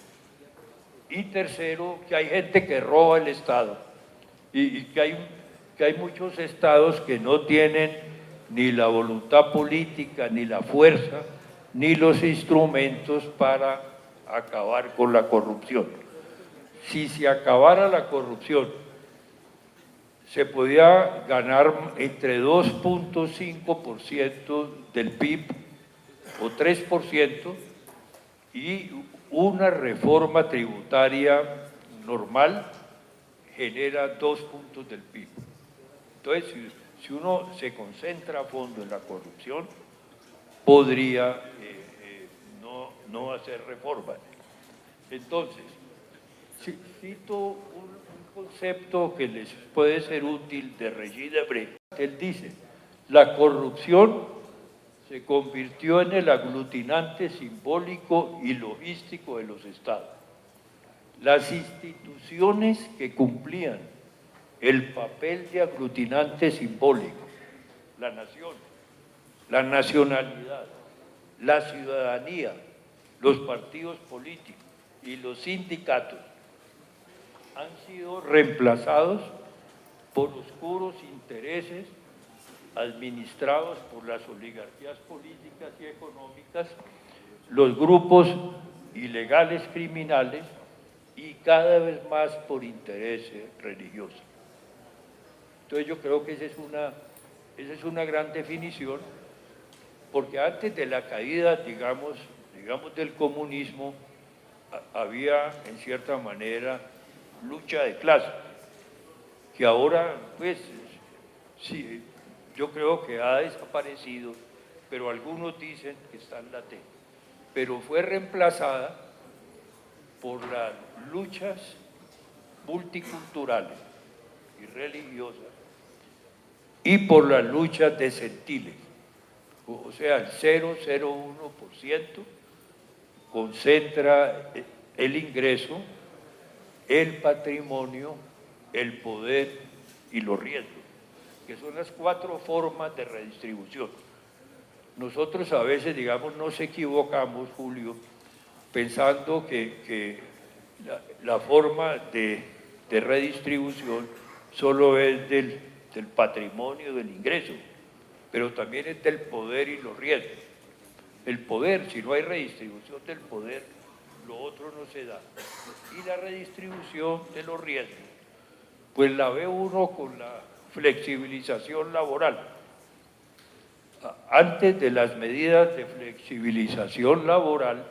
Y tercero, que hay gente que roba el Estado y que hay muchos estados que no tienen ni la voluntad política, ni la fuerza, ni los instrumentos para acabar con la corrupción. Si se acabara la corrupción, se podía ganar entre 2.5% del PIB o 3% y una reforma tributaria normal genera 2 puntos del PIB. Entonces, si uno se concentra a fondo en la corrupción, podría no hacer reformas. Entonces, cito un concepto que les puede ser útil de Regis Debray. Él dice, la corrupción se convirtió en el aglutinante simbólico y logístico de los estados. Las instituciones que cumplían el papel de aglutinante simbólico, la nación, la nacionalidad, la ciudadanía, los partidos políticos y los sindicatos, han sido reemplazados por oscuros intereses administrados por las oligarquías políticas y económicas, los grupos ilegales criminales y cada vez más por intereses religiosos. Entonces yo creo que esa es una gran definición, porque antes de la caída, digamos del comunismo, había en cierta manera lucha de clases, que ahora pues sí, yo creo que ha desaparecido, pero algunos dicen que está latente, pero fue reemplazada por las luchas multiculturales y religiosas y por las luchas de centiles, o sea, el 0,01% concentra el ingreso, el patrimonio, el poder y los riesgos, que son las 4 formas de redistribución. Nosotros a veces, digamos, nos equivocamos, Julio, pensando que la forma de redistribución solo es del patrimonio, del ingreso, pero también es del poder y los riesgos. El poder, si no hay redistribución del poder, lo otro no se da. Y la redistribución de los riesgos, pues la ve uno con la flexibilización laboral. Antes de las medidas de flexibilización laboral,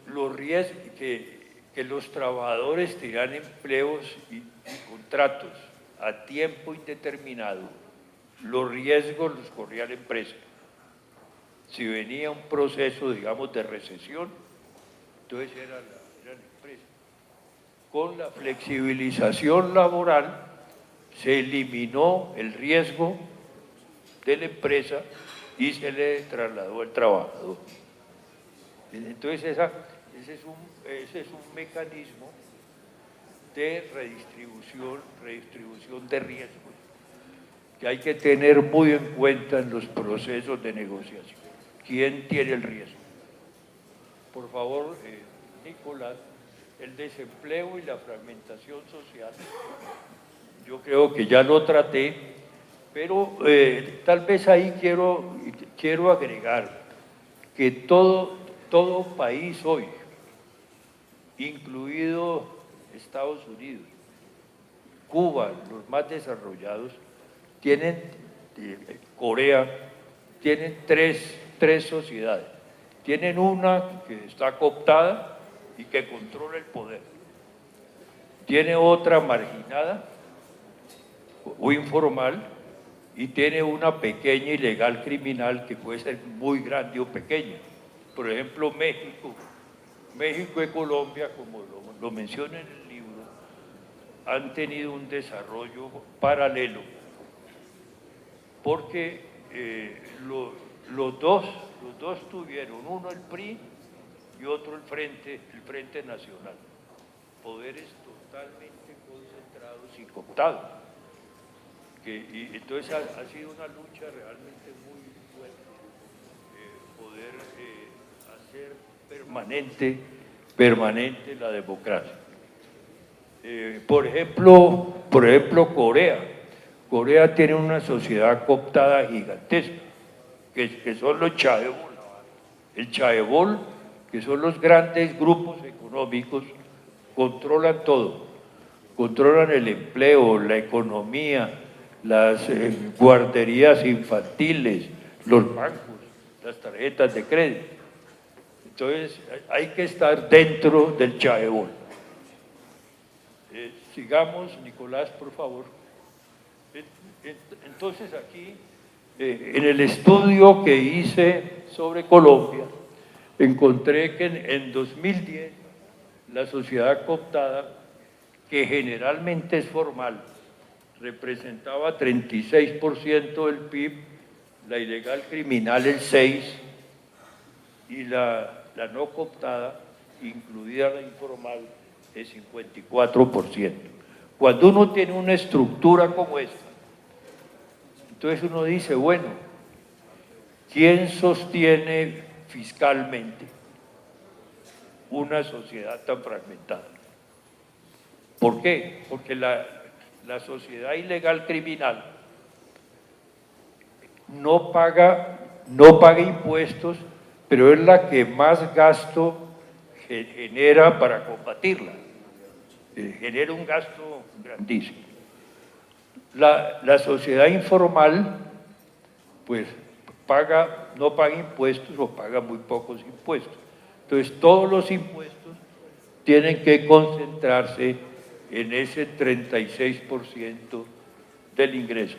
los riesgos que los trabajadores tenían empleos y contratos a tiempo indeterminado, los riesgos los corría la empresa. Si venía un proceso, digamos, de recesión, entonces era la empresa. Con la flexibilización laboral se eliminó el riesgo de la empresa y se le trasladó al trabajador. Entonces ese es un mecanismo de redistribución de riesgos que hay que tener muy en cuenta en los procesos de negociación. ¿Quién tiene el riesgo? Por favor, Nicolás, el desempleo y la fragmentación social, yo creo que ya lo traté, pero tal vez ahí quiero agregar que todo país hoy, incluido Estados Unidos, Cuba, los más desarrollados, tienen, Corea, tienen tres sociedades. Tienen una que está cooptada y que controla el poder. tiene otra marginada o informal y tiene una pequeña ilegal criminal que puede ser muy grande o pequeña. Por ejemplo, México y Colombia, como lo menciona en el libro, han tenido un desarrollo paralelo porque los dos tuvieron, uno el PRI y otro el Frente Nacional, poderes totalmente concentrados y cooptados. Y entonces ha sido una lucha realmente muy fuerte, poder hacer permanente la democracia. Por ejemplo, Corea tiene una sociedad cooptada gigantesca, que son los chaebol. El chaebol, que son los grandes grupos económicos, controlan todo, controlan el empleo, la economía, las guarderías infantiles, los bancos, las tarjetas de crédito. Entonces hay que estar dentro del chaebol. Sigamos, Nicolás, por favor. Entonces aquí, en el estudio que hice sobre Colombia, encontré que en 2010 la sociedad cooptada, que generalmente es formal, representaba 36% del PIB, la ilegal criminal el 6% y la no cooptada, incluida la informal, el 54%. Cuando uno tiene una estructura como esta, entonces uno dice, bueno, ¿quién sostiene fiscalmente una sociedad tan fragmentada? ¿Por qué? Porque la sociedad ilegal criminal no paga impuestos, pero es la que más gasto genera para combatirla. Genera un gasto grandísimo. La sociedad informal, pues no paga impuestos o paga muy pocos impuestos. Entonces, todos los impuestos tienen que concentrarse en ese 36% del ingreso,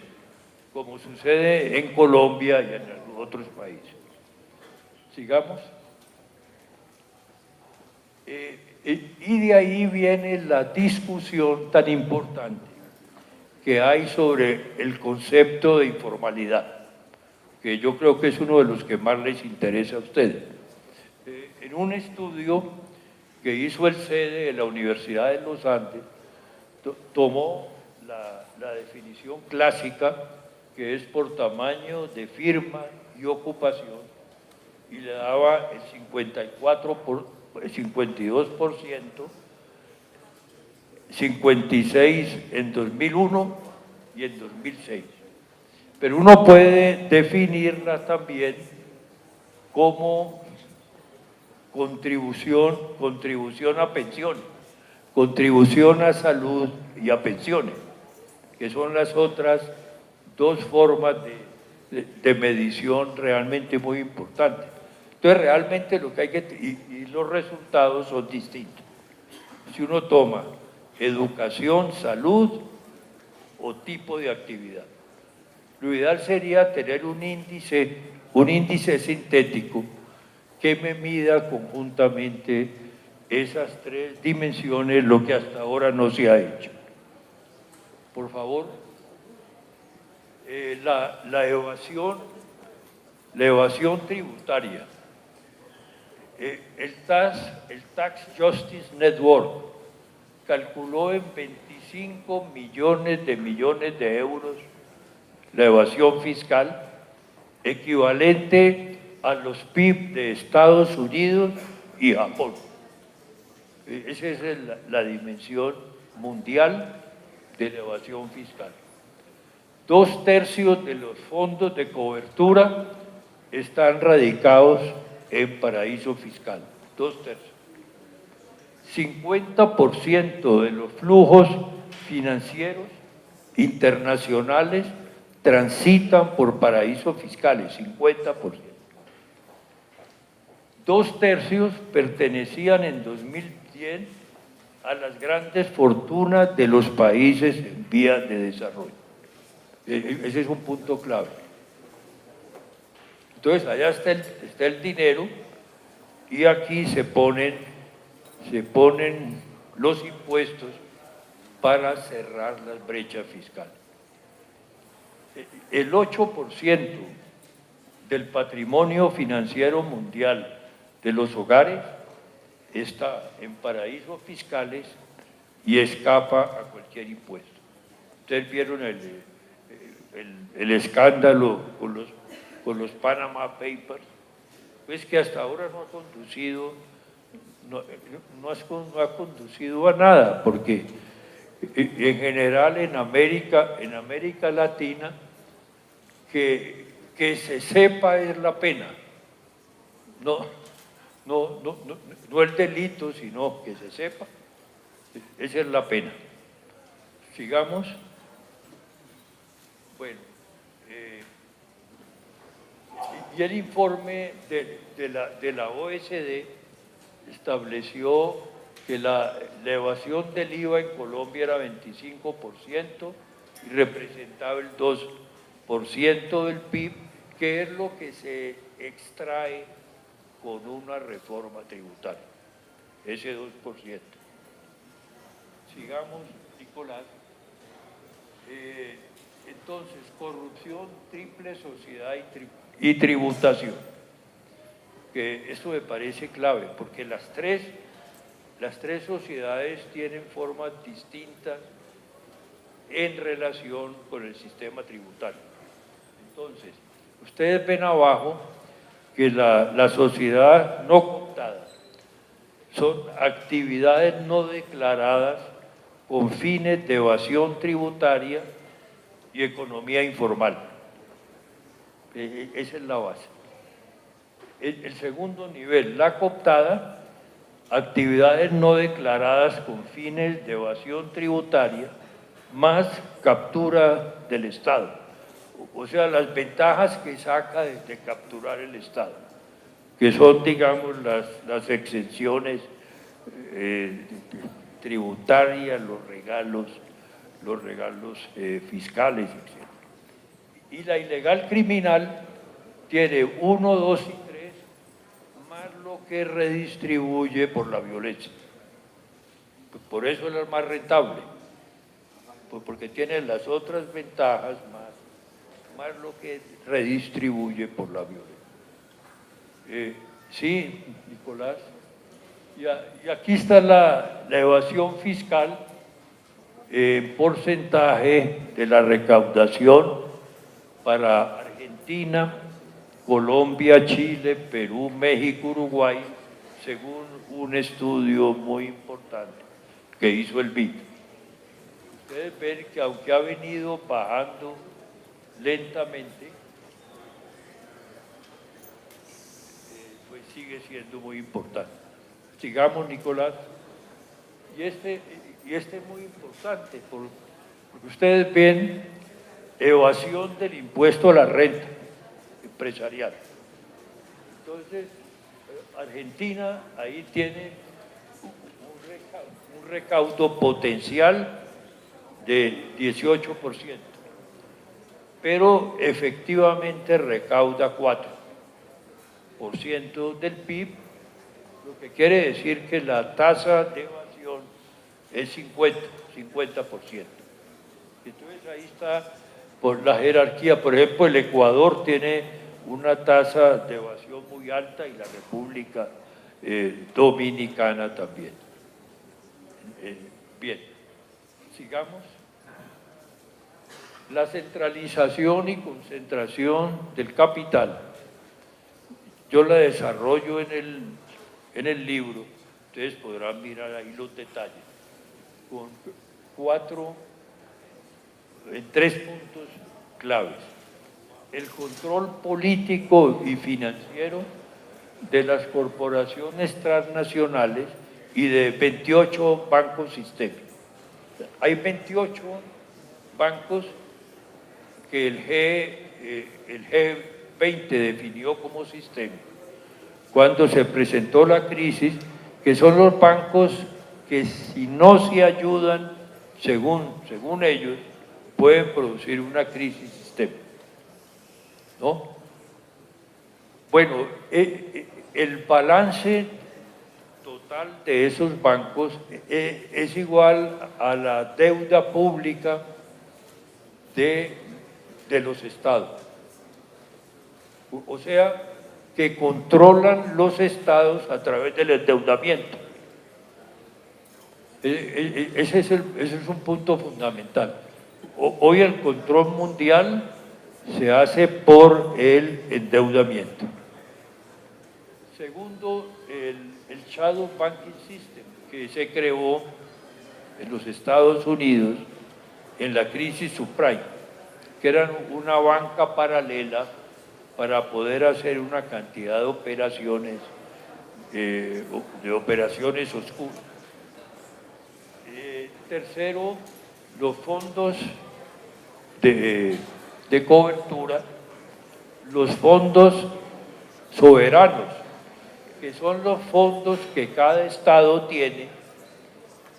como sucede en Colombia y en otros países. Sigamos. Y de ahí viene la discusión tan importante que hay sobre el concepto de informalidad, que yo creo que es uno de los que más les interesa a ustedes. En un estudio que hizo el CEDE de la Universidad de los Andes, tomó la definición clásica, que es por tamaño de firma y ocupación, y le daba el 52%, 56 en 2001 y en 2006. Pero uno puede definirla también como contribución a pensiones, contribución a salud y a pensiones, que son las otras dos formas de medición realmente muy importantes. Entonces, realmente lo que hay y los resultados son distintos. Si uno toma educación, salud o tipo de actividad. Lo ideal sería tener un índice sintético que me mida conjuntamente esas tres dimensiones, lo que hasta ahora no se ha hecho. Por favor, la evasión tributaria. El Tax Justice Network calculó en 25 millones de euros la evasión fiscal, equivalente a los PIB de Estados Unidos y Japón. Esa es la dimensión mundial de la evasión fiscal. 2/3 de los fondos de cobertura están radicados en paraíso fiscal, 2/3. 50% de los flujos financieros internacionales transitan por paraísos fiscales, 50%. 2/3 pertenecían en 2010 a las grandes fortunas de los países en vías de desarrollo. Ese es un punto clave. Entonces, allá está el dinero y aquí se ponen los impuestos para cerrar las brechas fiscales. El 8% del patrimonio financiero mundial de los hogares está en paraísos fiscales y escapa a cualquier impuesto. Ustedes vieron el escándalo con los Panama Papers, pues que hasta ahora no ha conducido a nada, porque en general en América Latina, que se sepa es la pena, no el delito, sino que se sepa, esa es la pena. Sigamos. Bueno, y el informe de la OECD estableció que la evasión del IVA en Colombia era 25% y representaba el 2% del PIB, que es lo que se extrae con una reforma tributaria, ese 2%. Sigamos, Nicolás. Entonces, corrupción, triple sociedad y tributación, que eso me parece clave, porque las tres sociedades tienen formas distintas en relación con el sistema tributario. Entonces, ustedes ven abajo que la sociedad no cooptada son actividades no declaradas con fines de evasión tributaria y economía informal. Esa es la base. El segundo nivel, la cooptada, actividades no declaradas con fines de evasión tributaria más captura del Estado. O sea, las ventajas que saca de capturar el Estado, que son, digamos, las exenciones tributarias, los regalos fiscales, etc. Y la ilegal criminal tiene 1, 2 y 3, más lo que redistribuye por la violencia. Pues por eso es la más rentable, pues porque tiene las otras ventajas más lo que redistribuye por la violencia. Sí, Nicolás. Y aquí está la evasión fiscal, porcentaje de la recaudación para Argentina, Colombia, Chile, Perú, México, Uruguay, según un estudio muy importante que hizo el BID. Ustedes ven que aunque ha venido bajando lentamente, pues sigue siendo muy importante. Sigamos, Nicolás. Y este es muy importante, porque ustedes ven evasión del impuesto a la renta empresarial. Entonces, Argentina ahí tiene un recaudo potencial de 18%, pero efectivamente recauda 4% del PIB, lo que quiere decir que la tasa de evasión es 50%. Entonces ahí está por la jerarquía. Por ejemplo, el Ecuador tiene una tasa de evasión muy alta y la República Dominicana también. Bien, sigamos. La centralización y concentración del capital, yo la desarrollo en el libro, ustedes podrán mirar ahí los detalles, con 3 puntos claves. El control político y financiero de las corporaciones transnacionales y de 28 bancos sistémicos. Hay 28 bancos que el G20 definió como sistémicos cuando se presentó la crisis, que son los bancos que si no se ayudan, según ellos, pueden producir una crisis sistémica, ¿no? Bueno, el balance total de esos bancos es igual a la deuda pública de los estados. O sea, que controlan los estados a través del endeudamiento. Ese es un punto fundamental. Hoy el control mundial se hace por el endeudamiento. Segundo, el Shadow Banking System, que se creó en los Estados Unidos en la crisis subprime, que era una banca paralela para poder hacer una cantidad de operaciones, oscuras. Tercero, los fondos de cobertura, los fondos soberanos, que son los fondos que cada estado tiene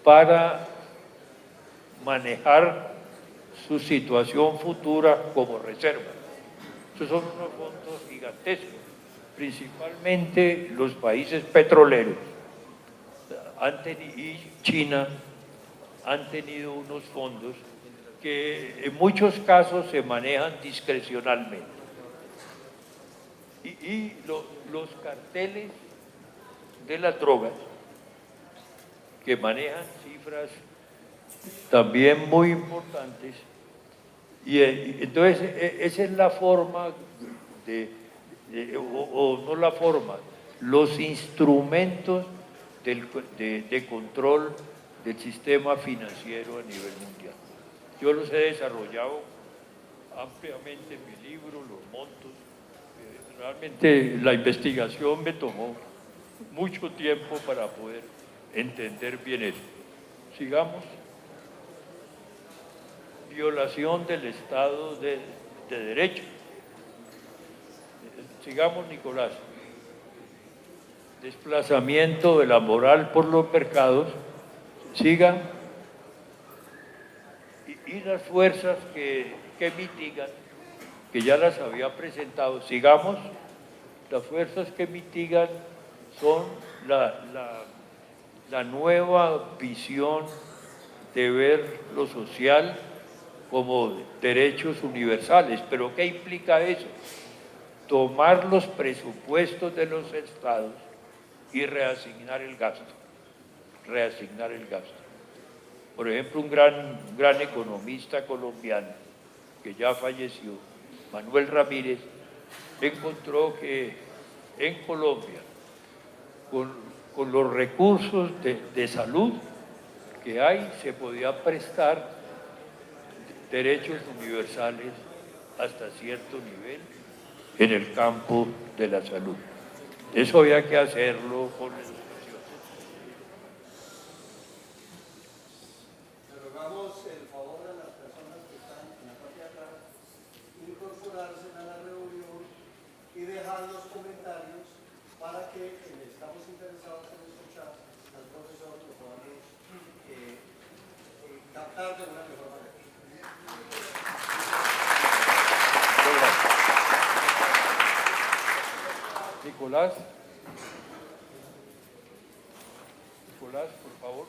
para manejar su situación futura como reserva. Estos son unos fondos gigantescos, principalmente los países petroleros y China han tenido unos fondos que en muchos casos se manejan discrecionalmente. Y los carteles de las drogas, que manejan cifras también muy importantes, y entonces esa es la forma o no la forma, los instrumentos de control del sistema financiero a nivel mundial. Yo los he desarrollado ampliamente en mi libro, los montos. Realmente la investigación me tomó mucho tiempo para poder entender bien eso. Sigamos. Violación del Estado de Derecho. Sigamos, Nicolás. Desplazamiento de la moral por los mercados. Sigan. Y las fuerzas que mitigan, que ya las había presentado. Sigamos. Las fuerzas que mitigan son la nueva visión de ver lo social como derechos universales. ¿Pero qué implica eso? Tomar los presupuestos de los estados y reasignar el gasto. Reasignar el gasto. Por ejemplo, un gran economista colombiano que ya falleció, Manuel Ramírez, encontró que en Colombia, con los recursos de salud que hay, se podía prestar derechos universales hasta cierto nivel en el campo de la salud. Eso había que hacerlo con la educación. Le rogamos el favor a las personas que están en la parte de atrás incorporarse a la reunión y dejar los comentarios para que estamos interesados en escuchar al profesor que podamos captar de una mejor manera. Nicolás, por favor.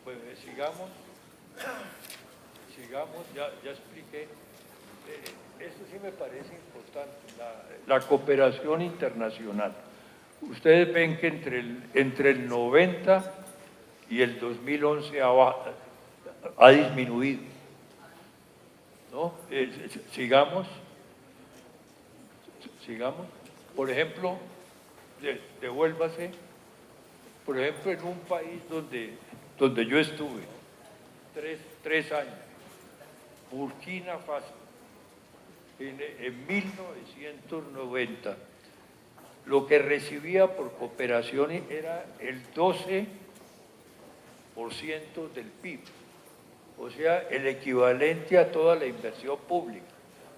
Pues sigamos, ya expliqué. Esto sí me parece importante, la cooperación internacional. Ustedes ven que entre el 90 y el 2011 ha disminuido, ¿no? Sigamos. Por ejemplo, devuélvase. Por ejemplo, en un país donde yo estuve tres años, Burkina Faso, en 1990, lo que recibía por cooperación era el 12% del PIB, o sea, el equivalente a toda la inversión pública.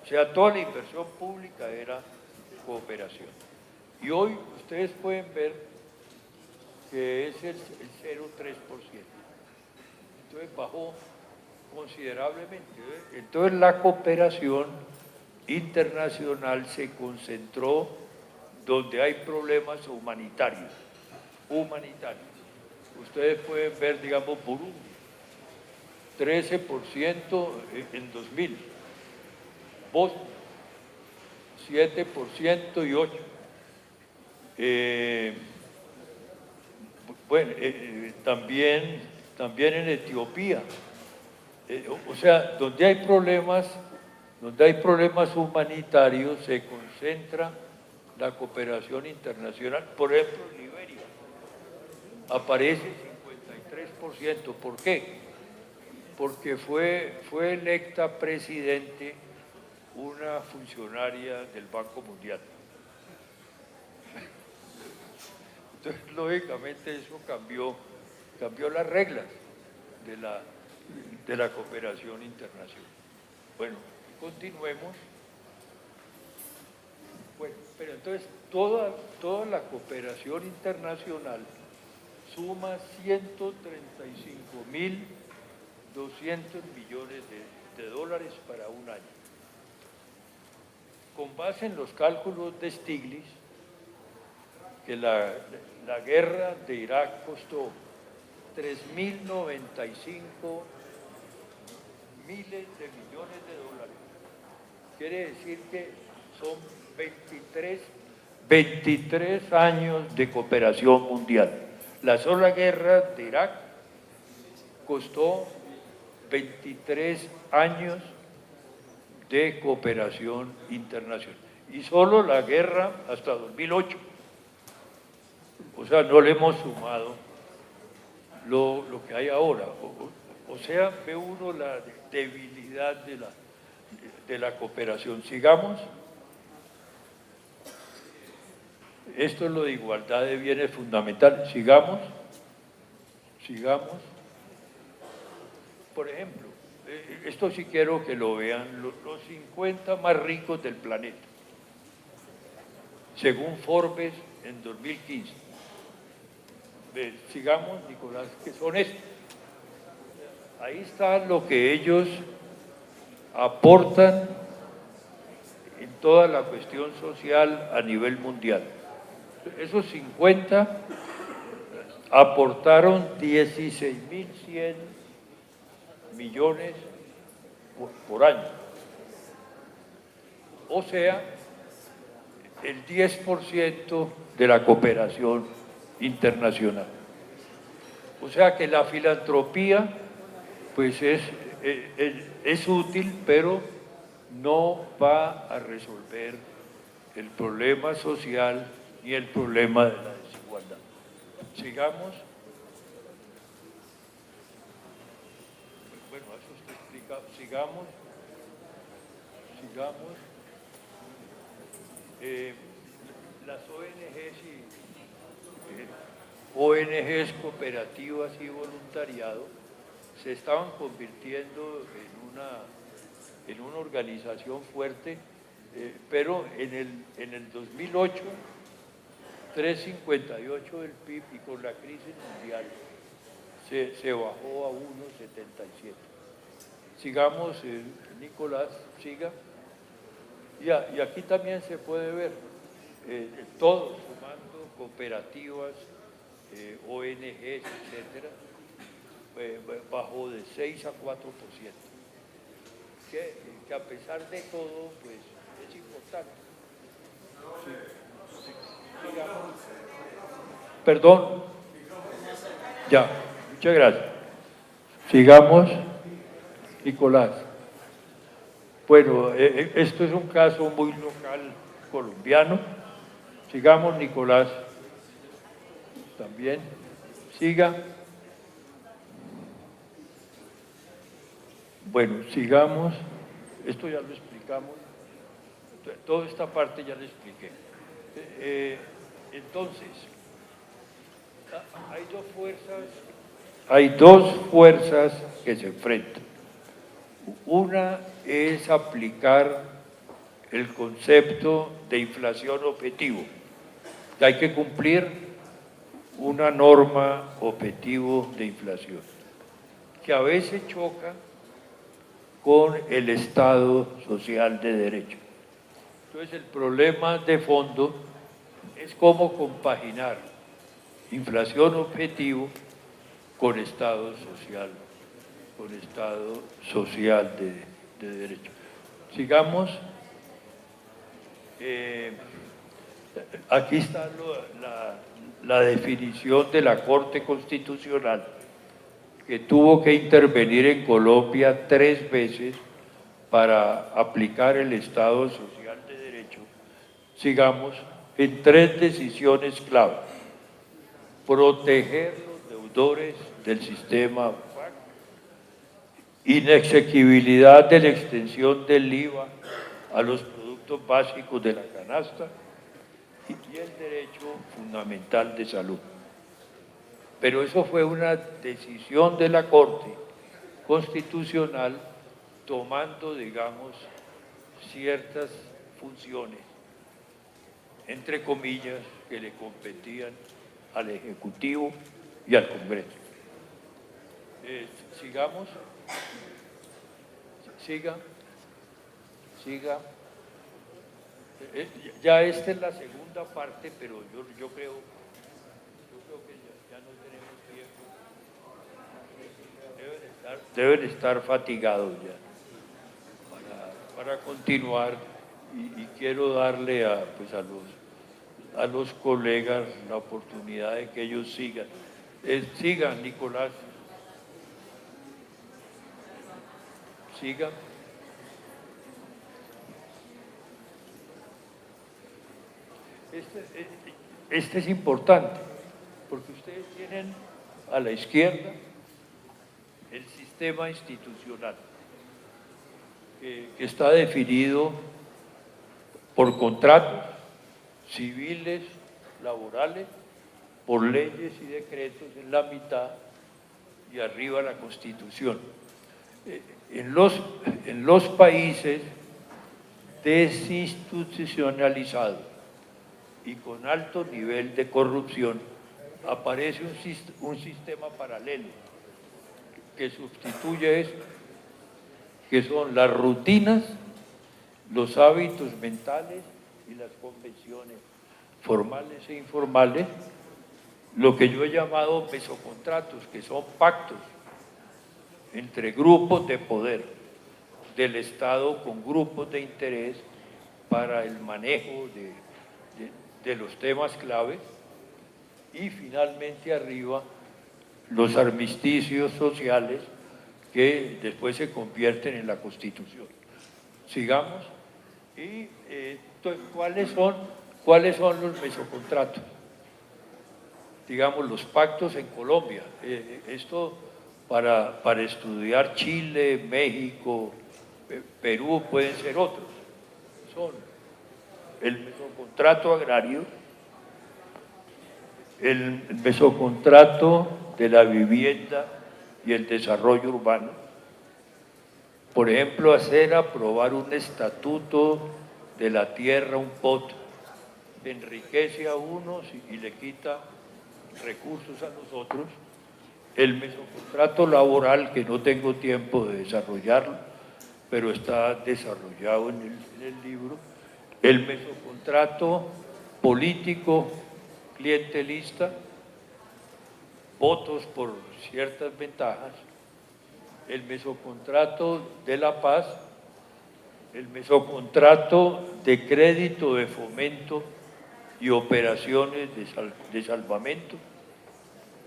O sea, toda la inversión pública era cooperación. Y hoy ustedes pueden ver que es el 0,3%. Entonces bajó considerablemente. Entonces la cooperación internacional se concentró donde hay problemas humanitarios. Ustedes pueden ver, digamos, Burundi, 13% en 2000, Bosnia, 7% y 8%. Bueno, también en Etiopía. O sea, donde hay problemas humanitarios se concentra la cooperación internacional. Por ejemplo, en Liberia aparece 53%. ¿Por qué? Porque fue electa presidente una funcionaria del Banco Mundial. Entonces, lógicamente, eso cambió las reglas de la cooperación internacional. Bueno, continuemos. Bueno, pero entonces toda la cooperación internacional suma 135.200 millones de dólares para un año. Con base en los cálculos de Stiglitz, que la guerra de Irak costó 3.095 miles de millones de dólares. Quiere decir que son 23 años de cooperación mundial. La sola guerra de Irak costó 23 años de cooperación internacional. Y solo la guerra hasta 2008. O sea, no le hemos sumado lo que hay ahora. O sea, ve uno la debilidad de la cooperación. Sigamos. Esto es lo de igualdad de bienes fundamentales. Sigamos. Por ejemplo, esto sí quiero que lo vean, los 50 más ricos del planeta, según Forbes en 2015. Sigamos, Nicolás, que son estos. Ahí está lo que ellos aportan en toda la cuestión social a nivel mundial. Esos 50 aportaron 16.100 millones por año. O sea, el 10% de la cooperación internacional. O sea que la filantropía pues es útil, pero no va a resolver el problema social ni el problema de la desigualdad. Sigamos. Bueno, eso está explicado. Sigamos. Las ONGs cooperativas y voluntariado se estaban convirtiendo en una organización fuerte, pero en el 2008, 3,58 del PIB, y con la crisis mundial se bajó a 1,77. Sigamos, Nicolás, siga. Y aquí también se puede ver, todos sumando cooperativas, ONGs, etcétera, bajó de 6 a 4%. Que a pesar de todo, pues es importante. Sigamos. Perdón. Ya, muchas gracias. Sigamos, Nicolás. Bueno, esto es un caso muy local colombiano. Sigamos, Nicolás. También. Siga. Bueno, sigamos. Esto ya lo explicamos. Toda esta parte ya la expliqué. Entonces, hay dos fuerzas que se enfrentan. Una es aplicar el concepto de inflación objetivo, que hay que cumplir una norma objetivo de inflación, que a veces choca con el Estado social de derecho. Entonces el problema de fondo es cómo compaginar inflación objetivo con Estado social de derecho. Sigamos. Aquí está la definición de la Corte Constitucional, que tuvo que intervenir en Colombia 3 veces para aplicar el Estado social de derecho. Sigamos en 3 decisiones clave: proteger los deudores del sistema FAC, inexequibilidad de la extensión del IVA a los productos básicos de la canasta y el derecho fundamental de salud. Pero eso fue una decisión de la Corte Constitucional tomando, digamos, ciertas funciones, entre comillas, que le competían al Ejecutivo y al Congreso. Sigamos. Siga. Ya esta es la segunda parte, pero yo creo que ya no tenemos tiempo. Deben estar fatigados ya para continuar, y quiero darle a los colegas la oportunidad de que ellos sigan. Sigan, Nicolás. Sigan. Este es importante, porque ustedes tienen a la izquierda el sistema institucional, que está definido por contratos civiles, laborales, por leyes y decretos en la mitad, y arriba la Constitución. En los países desinstitucionalizados y con alto nivel de corrupción, aparece un sistema paralelo que sustituye esto, que son las rutinas, los hábitos mentales y las convenciones formales e informales, lo que yo he llamado mesocontratos, que son pactos entre grupos de poder del Estado con grupos de interés para el manejo de los temas claves, y finalmente arriba los armisticios sociales que después se convierten en la Constitución. Sigamos. Y ¿cuáles son los mesocontratos? Digamos, los pactos en Colombia. Esto para estudiar Chile, México, Perú, pueden ser otros. Son el mesocontrato agrario, el mesocontrato de la vivienda y el desarrollo urbano. Por ejemplo, aprobar un estatuto de la tierra, un POT, que enriquece a unos y le quita recursos a los otros. El mesocontrato laboral, que no tengo tiempo de desarrollarlo, pero está desarrollado en el libro. El mesocontrato político clientelista, votos por ciertas ventajas. El mesocontrato de la paz, el mesocontrato de crédito de fomento y operaciones de salvamento,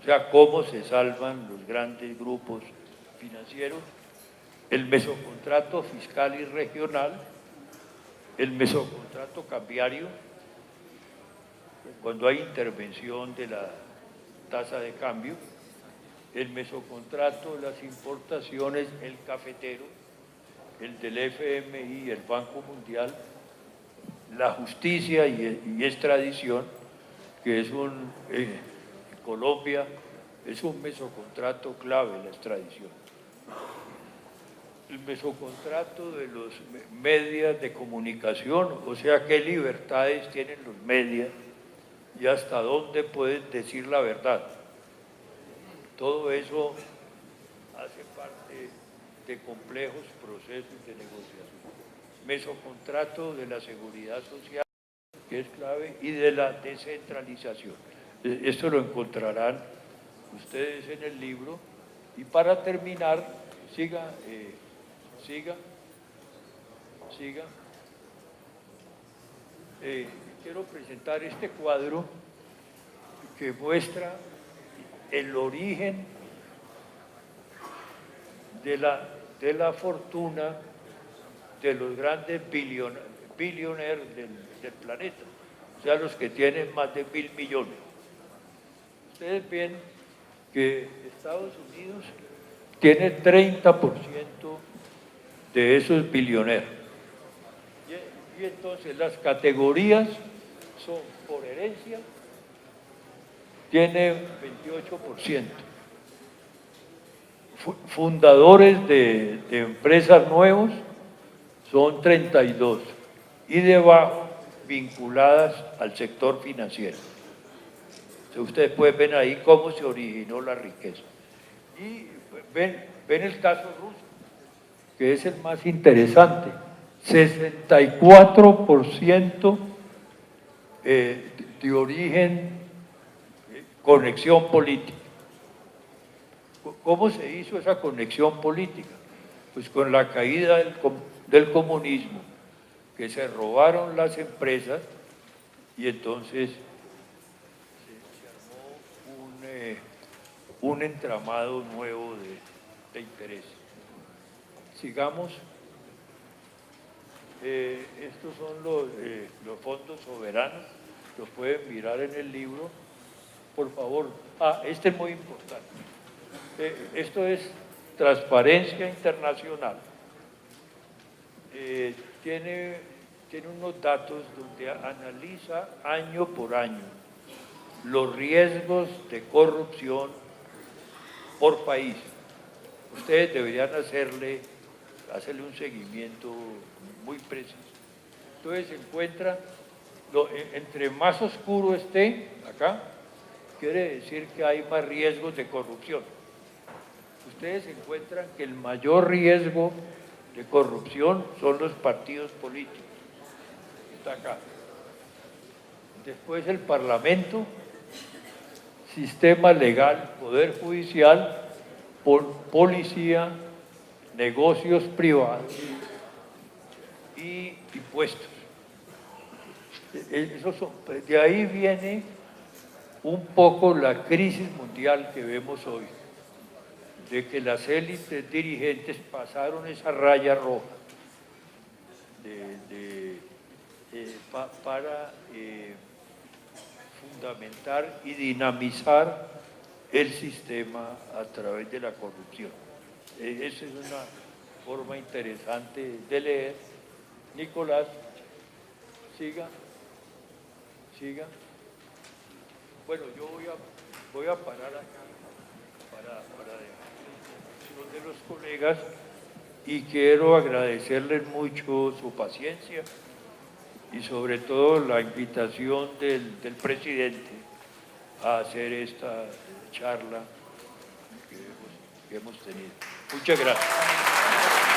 o sea, cómo se salvan los grandes grupos financieros, el mesocontrato fiscal y regional, el mesocontrato cambiario, cuando hay intervención de la tasa de cambio, el mesocontrato de las importaciones, el cafetero, el del FMI y el Banco Mundial, la justicia y extradición, que es Colombia es un mesocontrato clave, la extradición. El mesocontrato de los medios de comunicación, o sea, qué libertades tienen los medios y hasta dónde pueden decir la verdad. Todo eso hace parte de complejos procesos de negociación. Mesocontrato de la seguridad social, que es clave, y de la descentralización. Esto lo encontrarán ustedes en el libro. Y para terminar, siga. Quiero presentar este cuadro que muestra el origen de la fortuna de los grandes billionaires del planeta, o sea, los que tienen más de 1.000 millones. Ustedes ven que Estados Unidos tiene 30% de esos billonarios. Y entonces las categorías son por herencia, tiene 28%. Fundadores de empresas nuevos son 32%. Y debajo, vinculadas al sector financiero. Entonces, ustedes pueden ver ahí cómo se originó la riqueza. Y ven el caso ruso, que es el más interesante. 64% de origen, conexión política. ¿Cómo se hizo esa conexión política? Pues con la caída del comunismo, que se robaron las empresas y entonces se armó un entramado nuevo de intereses. Sigamos. Estos son los fondos soberanos, los pueden mirar en el libro, por favor. Este es muy importante. Esto es Transparencia Internacional. Tiene unos datos donde analiza año por año los riesgos de corrupción por país. Ustedes deberían hacerle un seguimiento muy preciso. Entonces se encuentra, entre más oscuro esté acá, quiere decir que hay más riesgos de corrupción. Ustedes encuentran que el mayor riesgo de corrupción son los partidos políticos. Está acá. Después el Parlamento, sistema legal, poder judicial, policía, negocios privados y impuestos. De ahí viene un poco la crisis mundial que vemos hoy, de que las élites dirigentes pasaron esa raya roja para fundamentar y dinamizar el sistema a través de la corrupción. Esa es una forma interesante de leer. Nicolás, siga. Bueno, yo voy a parar acá para dejar de los colegas y quiero agradecerles mucho su paciencia y sobre todo la invitación del presidente a hacer esta charla que hemos tenido. Muchas gracias.